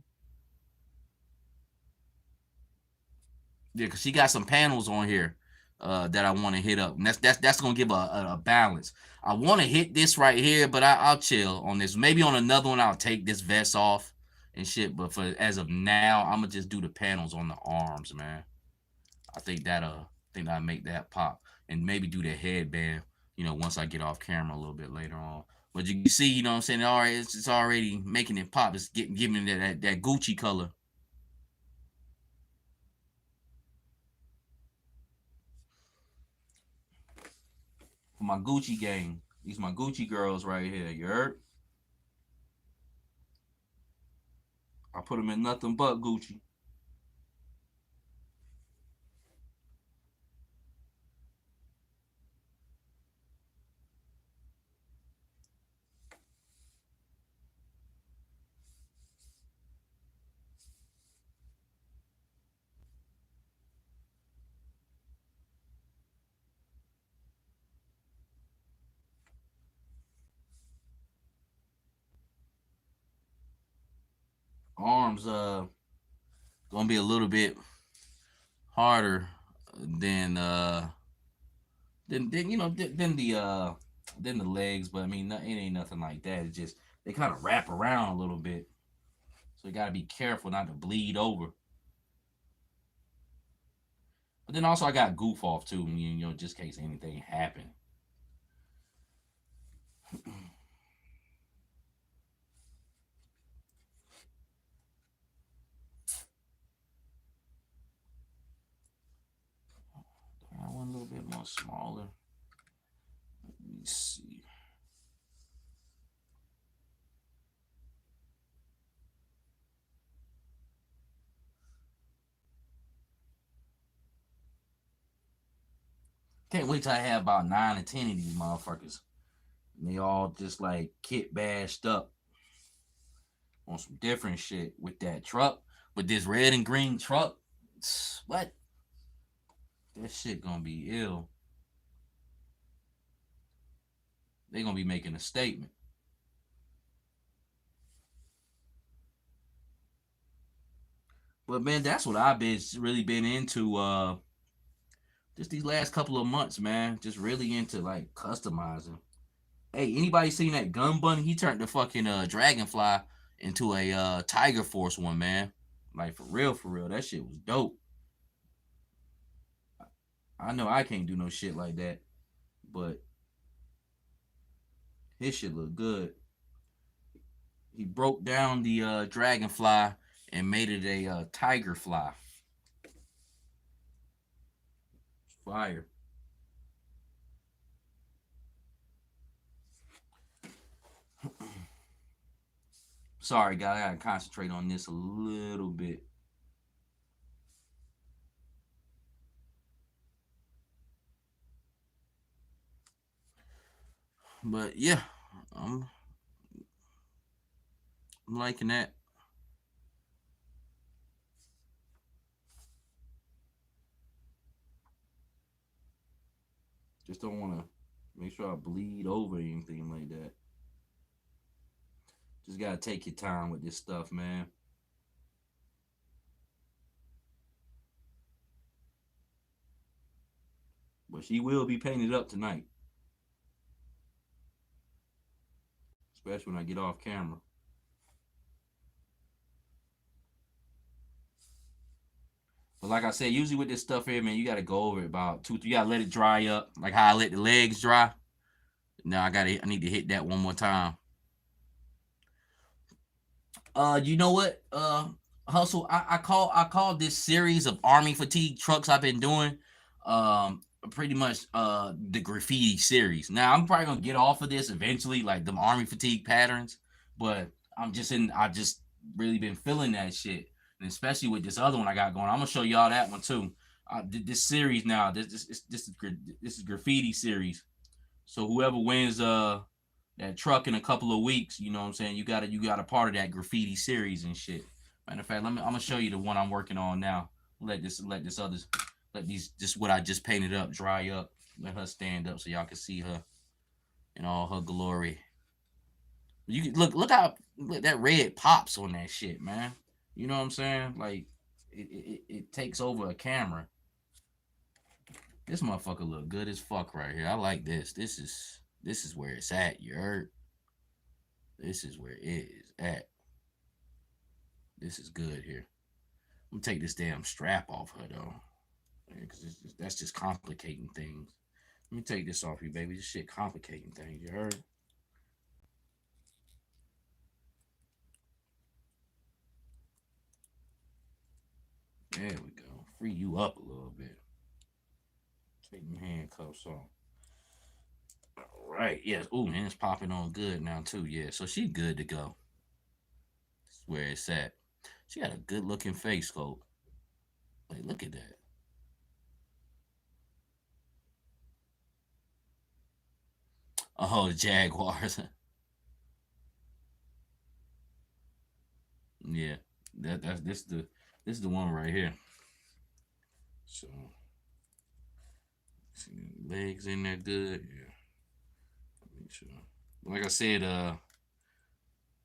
Yeah, because she got some panels on here that I want to hit up. And that's gonna give a balance. I want to hit this right here, but I'll chill on this. Maybe on another one, I'll take this vest off and shit. But for as of now, I'm gonna just do the panels on the arms, man. I think that'll make that pop, and maybe do the headband. You know, once I get off camera a little bit later on. But you can see, you know what I'm saying? All right, it's already making it pop. It's giving it that Gucci color. For my Gucci gang. These my Gucci girls right here. You heard? I put them in nothing but Gucci. Arms gonna be a little bit harder than you know than the legs, but I mean it ain't nothing like that. It's just they kind of wrap around a little bit, so you gotta be careful not to bleed over. But then also I got goof off too, you know, just in case anything happened. I want a little bit more smaller. Let me see. Can't wait till I have about 9 or 10 of these motherfuckers. And they all just like kit bashed up on some different shit with that truck. With this red and green truck. What? That shit gonna be ill. They gonna be making a statement. But man, that's what I've really been into just these last couple of months, man. Just really into like customizing. Hey, anybody seen that gun bunny? He turned the fucking Dragonfly into a Tiger Force one, man. Like for real. That shit was dope. I know I can't do no shit like that, but his shit look good. He broke down the Dragonfly and made it a Tiger Fly. Fire. Sorry, guys, I gotta concentrate on this a little bit. But yeah, I'm liking that. Just don't want to make sure I bleed over anything like that. Just gotta take your time with this stuff, man. But she will be painted up tonight. Especially when I get off camera. But like I said, usually with this stuff here, man, you gotta go over it about 2-3. You gotta let it dry up, like how I let the legs dry. Now I need to hit that one more time. You know what? Hustle. I call this series of army fatigue trucks I've been doing, pretty much the graffiti series. Now I'm probably gonna get off of this eventually, like them army fatigue patterns, but I just really been feeling that shit, and especially with this other one I got going. I'm gonna show y'all that one too. This series now, this is graffiti series. So whoever wins that truck in a couple of weeks, you know what I'm saying? You got a part of that graffiti series and shit. Matter of fact, I'm gonna show you the one I'm working on now. Let this others let these just what I just painted up dry up. Let her stand up so y'all can see her in all her glory. You look how that red pops on that shit, man. You know what I'm saying? Like it takes over a camera. This motherfucker look good as fuck right here. I like this. This is where it's at. You heard? This is where it is at. This is good here. I'm gonna take this damn strap off her though, because that's just complicating things. Let me take this off you, baby. This shit complicating things. You heard? There we go. Free you up a little bit. Take them handcuffs off. All right. Yes. Ooh, and it's popping on good now too. Yeah. So she's good to go. This is where it's at. She got a good looking face sculpt. Like, look at that. Oh, the Jaguars. Yeah. That's this is the one right here. So see, legs in there good. Yeah. Make sure. Like I said,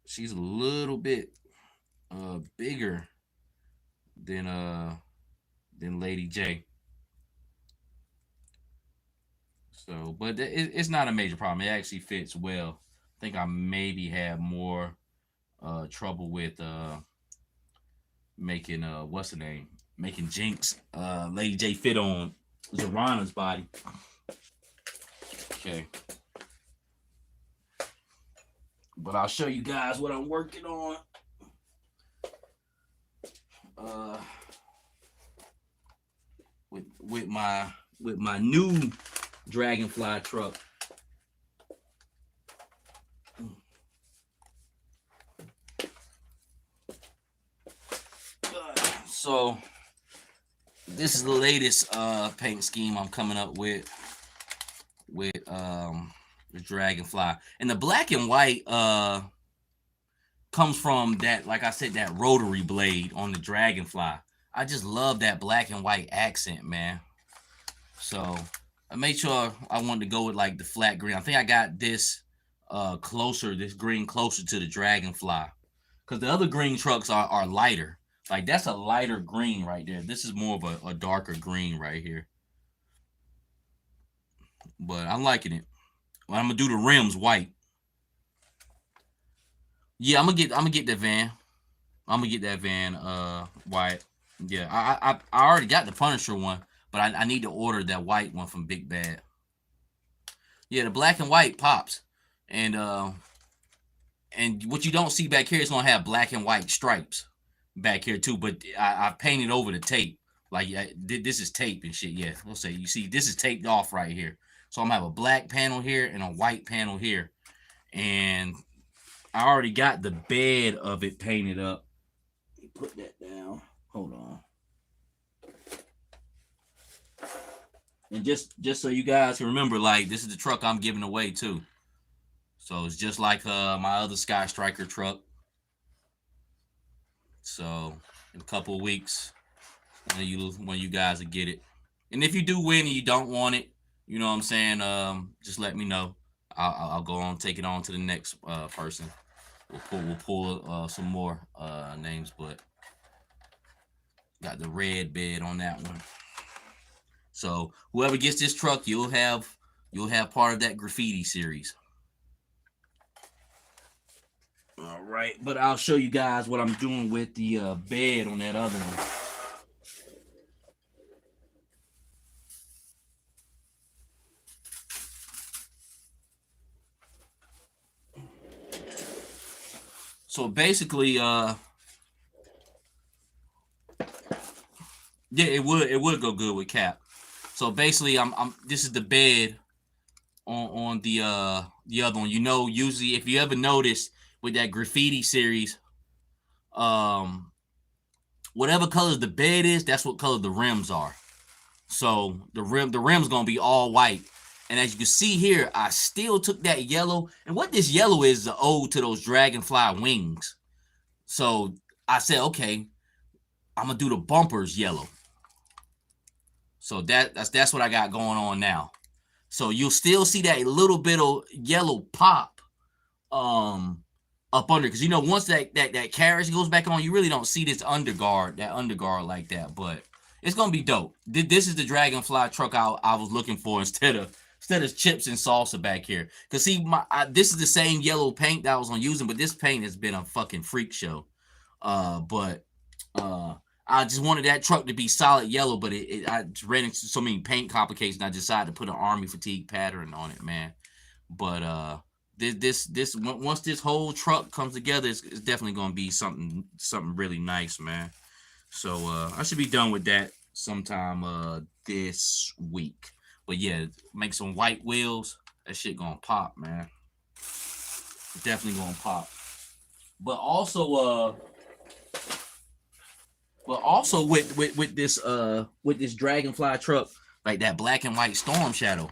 she's a little bit bigger than Lady J. So, but it's not a major problem. It actually fits well. I think I maybe had more trouble with making what's the name? Making Jinx Lady J fit on Zorana's body. Okay. But I'll show you guys what I'm working on. With my new Dragonfly truck. So this is the latest paint scheme I'm coming up with the Dragonfly. And the black and white comes from that, like I said, that rotary blade on the Dragonfly. I just love that black and white accent, man. So I made sure I wanted to go with like the flat green. I think I got this this green closer to the Dragonfly. Because the other green trucks are lighter. Like that's a lighter green right there. This is more of a darker green right here. But I'm liking it. Well, I'm gonna do the rims white. Yeah, I'm gonna get that van. I'm gonna get that van white. Yeah, I already got the Punisher one, but I need to order that white one from Big Bad. Yeah, the black and white pops, and what you don't see back here is gonna have black and white stripes back here too. But I painted over the tape. Like this is tape and shit. Yeah, we'll say you see this is taped off right here. So I'm gonna have a black panel here and a white panel here, and I already got the bed of it painted up. Let me put that down. Hold on. And just so you guys can remember, like this is the truck I'm giving away too. So it's just like my other Sky Striker truck. So in a couple of weeks, when you guys will get it. And if you do win and you don't want it, you know what I'm saying, just let me know. I'll go on, take it on to the next person. We'll pull some more names, but got the red bed on that one. So whoever gets this truck, you'll have part of that graffiti series. All right, but I'll show you guys what I'm doing with the bed on that other one. So basically, yeah, it would go good with Cap. So basically, this is the bed on the other one. You know, usually if you ever notice with that graffiti series, whatever color the bed is, that's what color the rims are. So the rim's gonna be all white. And as you can see here, I still took that yellow. And what this yellow is the ode to those Dragonfly wings. So I said, okay, I'm gonna do the bumpers yellow. So that's what I got going on now. So you'll still see that little bit of yellow pop up under, because you know once that carriage goes back on, you really don't see this underguard like that. But it's gonna be dope. This is the Dragonfly truck I was looking for instead of chips and salsa back here. Cause see, this is the same yellow paint that I was on using, but this paint has been a fucking freak show. But I just wanted that truck to be solid yellow, but I ran into so many paint complications. I decided to put an army fatigue pattern on it, man. But this once this whole truck comes together, it's definitely gonna be something really nice, man. So I should be done with that sometime this week. But yeah, make some white wheels. That shit gonna pop, man. Definitely gonna pop. But also with this Dragonfly truck, like that black and white Storm Shadow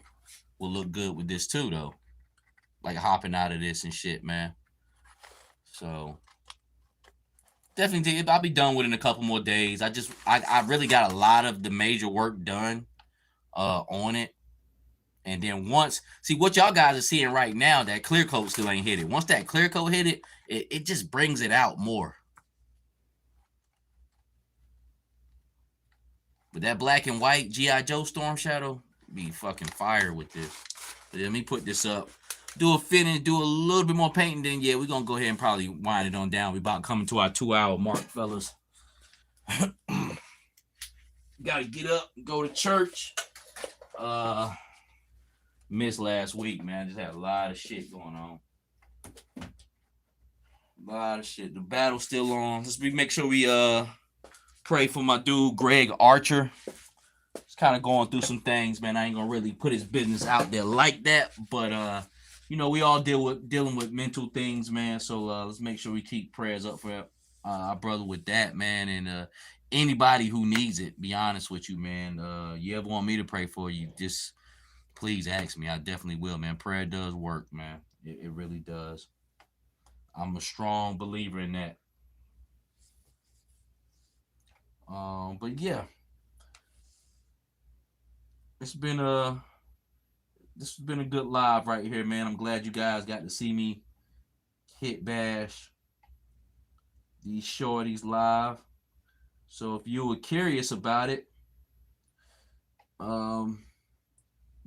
will look good with this too, though. Like hopping out of this and shit, man. So definitely, I'll be done with it in a couple more days. I really got a lot of the major work done on it. And then once, see what y'all guys are seeing right now, that clear coat still ain't hit it. Once that clear coat hit it, it just brings it out more. But that black and white G.I. Joe Storm Shadow be fucking fire with this. But let me put this up. Do a finish, do a little bit more painting, then yeah, we're gonna go ahead and probably wind it on down. We about coming to our 2-hour mark, fellas. Gotta get up and go to church. Missed last week, man. Just had a lot of shit going on. A lot of shit. The battle's still on. Let's make sure we pray for my dude Greg Archer. He's kind of going through some things, man. I ain't gonna really put his business out there like that, but you know, we all dealing with mental things, man. So let's make sure we keep prayers up for our brother with that, man. And anybody who needs it, be honest with you, man. You ever want me to pray for you, just please ask me. I definitely will, man. Prayer does work, man. It really does. I'm a strong believer in that. But yeah, this has been a good live right here, man. I'm glad you guys got to see me hit bash these shorties live. So if you were curious about it,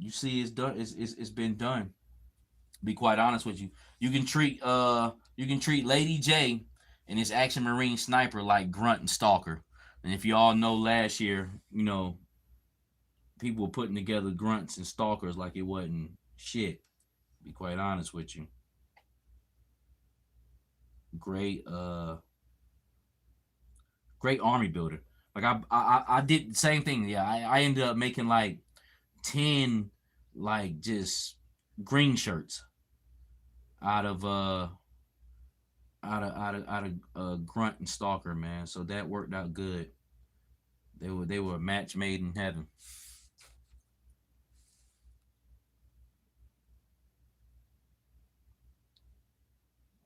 you see it's done. It's been done. Be quite honest with you. You can treat Lady J and his Action Marine Sniper like Grunt and Stalker. And if you all know, last year, you know, people were putting together Grunts and Stalkers like it wasn't shit. Be quite honest with you. Great army builder. Like I did the same thing. Yeah, I ended up making like 10 like just green shirts out of Grunt and Stalker, man. So that worked out good. They were a match made in heaven.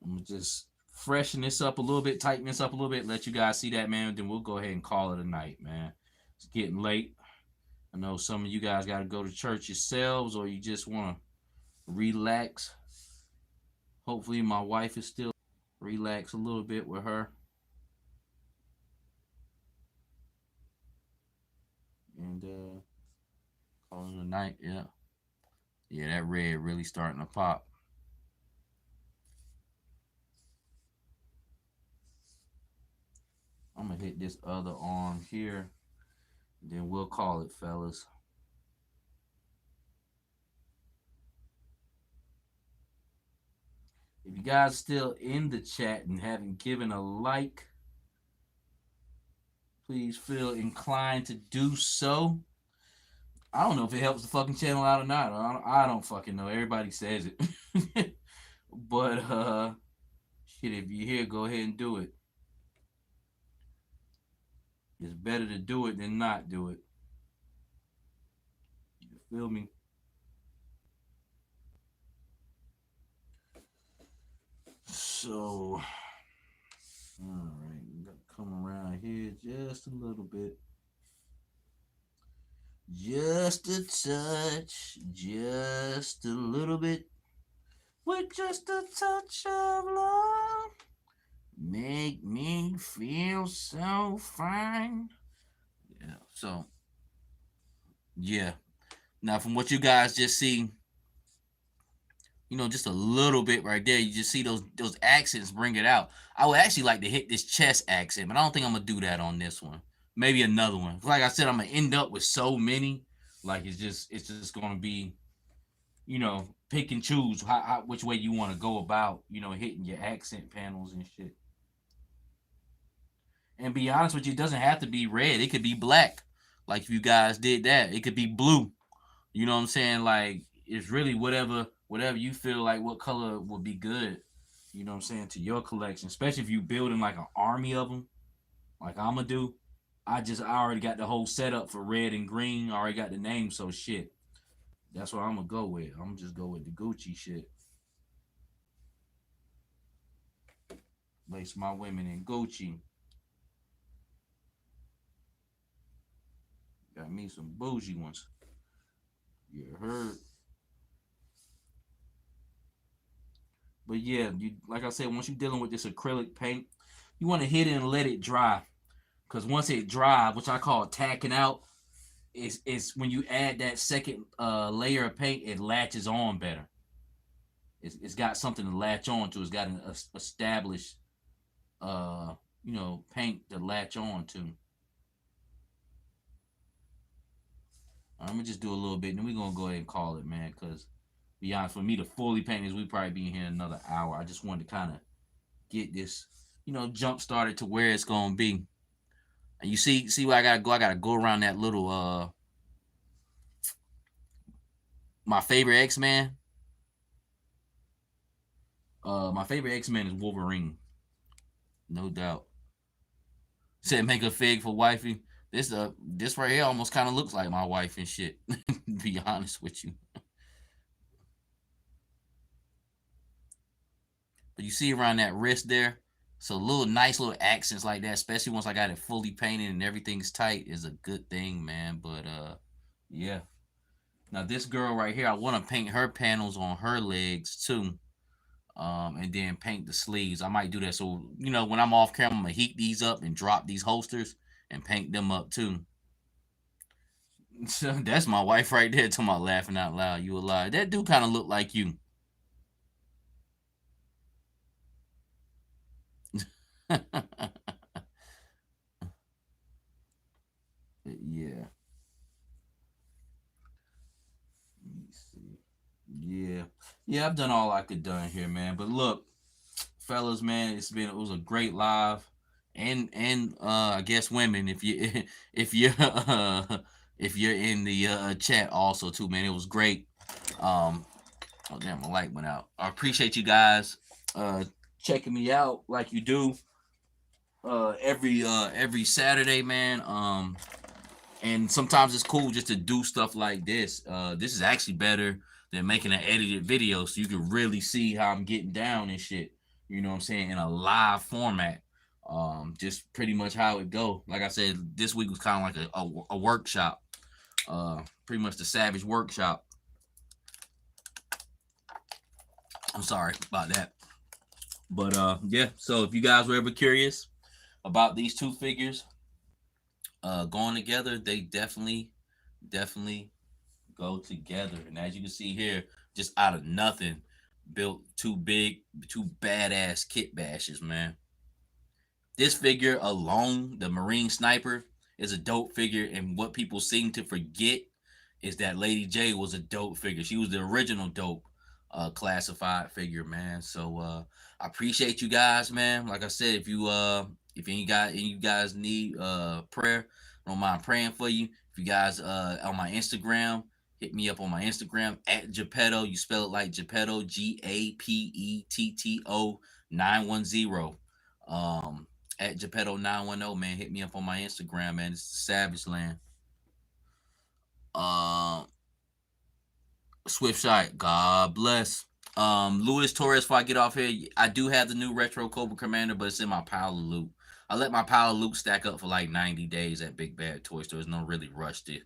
I'm gonna just freshen this up a little bit, tighten this up a little bit, let you guys see that, man. Then we'll go ahead and call it a night, man. It's getting late. I know some of you guys got to go to church yourselves, or you just want to relax. Hopefully my wife is still relax a little bit with her. And calling it a night, yeah. Yeah, that red really starting to pop. I'm gonna hit this other arm here, then we'll call it, fellas. If you guys still in the chat and haven't given a like, please feel inclined to do so. I don't know if it helps the fucking channel out or not. I don't fucking know. Everybody says it. But shit, if you're here, go ahead and do it. It's better to do it than not do it. You feel me? So, all right, we got to come around here just a little bit. Just a touch, just a little bit. With just a touch of love, make me feel so fine. Yeah, so, yeah. Now, from what you guys just see, you know, just a little bit right there, you just see those accents bring it out. I would actually like to hit this chest accent, but I don't think I'm going to do that on this one. Maybe another one. Like I said, I'm going to end up with so many. Like, it's just going to be, you know, pick and choose which way you want to go about, you know, hitting your accent panels and shit. And be honest with you, it doesn't have to be red. It could be black. Like if you guys did that, it could be blue. You know what I'm saying? Like it's really whatever you feel like what color would be good. You know what I'm saying, to your collection, especially if you building like an army of them, like I'ma do. I already got the whole setup for red and green. I already got the name, so shit. That's what I'm gonna go with. I'm gonna just go with the Gucci shit. Lace my women in Gucci. Got me some bougie ones. You heard? But yeah, you like I said, once you're dealing with this acrylic paint, you want to hit it and let it dry. Because once it dries, which I call tacking out, is when you add that second layer of paint, it latches on better. It's got something to latch on to. It's got an established, you know, paint to latch on to. I'm gonna just do a little bit, and then we're gonna go ahead and call it, man. Because, be honest, for me to fully paint this, we probably be in here another hour. I just wanted to kind of get this, you know, jump started to where it's gonna be. And you see where I gotta go. I gotta go around that little my favorite X-Man. My favorite X-Man is Wolverine, no doubt. Said make a fig for wifey. This right here almost kind of looks like my wife and shit. Be honest with you. But you see around that wrist there, so nice little accents like that, especially once I got it fully painted and everything's tight, is a good thing, man. But yeah. Now this girl right here, I want to paint her panels on her legs too. And then paint the sleeves. I might do that. So, you know, when I'm off camera, I'm gonna heat these up and drop these holsters and paint them up too. So that's my wife right there, talking about laughing out loud. You a lie. That do kind of look like you. Yeah. Let me see. Yeah, I've done all I could done here, man. But look, fellas, man, it was a great live. And I guess women, if you're if you're in the chat also too, man, it was great. Oh damn, my light went out. I appreciate you guys checking me out like you do every Saturday, man. And sometimes it's cool just to do stuff like this. This is actually better than making an edited video, so you can really see how I'm getting down and shit. You know what I'm saying, in a live format. Just pretty much how it go. Like I said, this week was kind of like a workshop. Pretty much the Savage workshop. I'm sorry about that. But yeah, so if you guys were ever curious about these two figures going together, they definitely go together. And as you can see here, just out of nothing, built two badass Kitbashers, man. This figure alone, the Marine Sniper, is a dope figure. And what people seem to forget is that Lady J was a dope figure. She was the original dope. classified figure, man. So I appreciate you guys, man. Like I said, if you guys need prayer, I don't mind praying for you. If you guys on my Instagram, hit me up on my Instagram at Geppetto. You spell it like Geppetto, Gapetto 910. At Geppetto 910, man. Hit me up on my Instagram, man. It's the Savage Land. Swift Shot, God bless. Luis Torres, before I get off here, I do have the new Retro Cobra Commander, but it's in my pile of loot. I let my pile of loot stack up for like 90 days at Big Bad Toy Store. There's no really rush to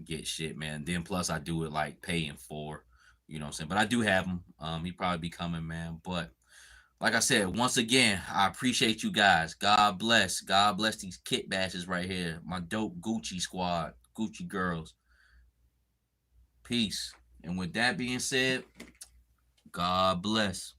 get shit, man. Then plus I do it like paying for, you know what I'm saying? But I do have him. He probably be coming, man. But like I said, once again, I appreciate you guys. God bless. God bless these kit bashes right here. My dope Gucci squad, Gucci girls. Peace. And with that being said, God bless.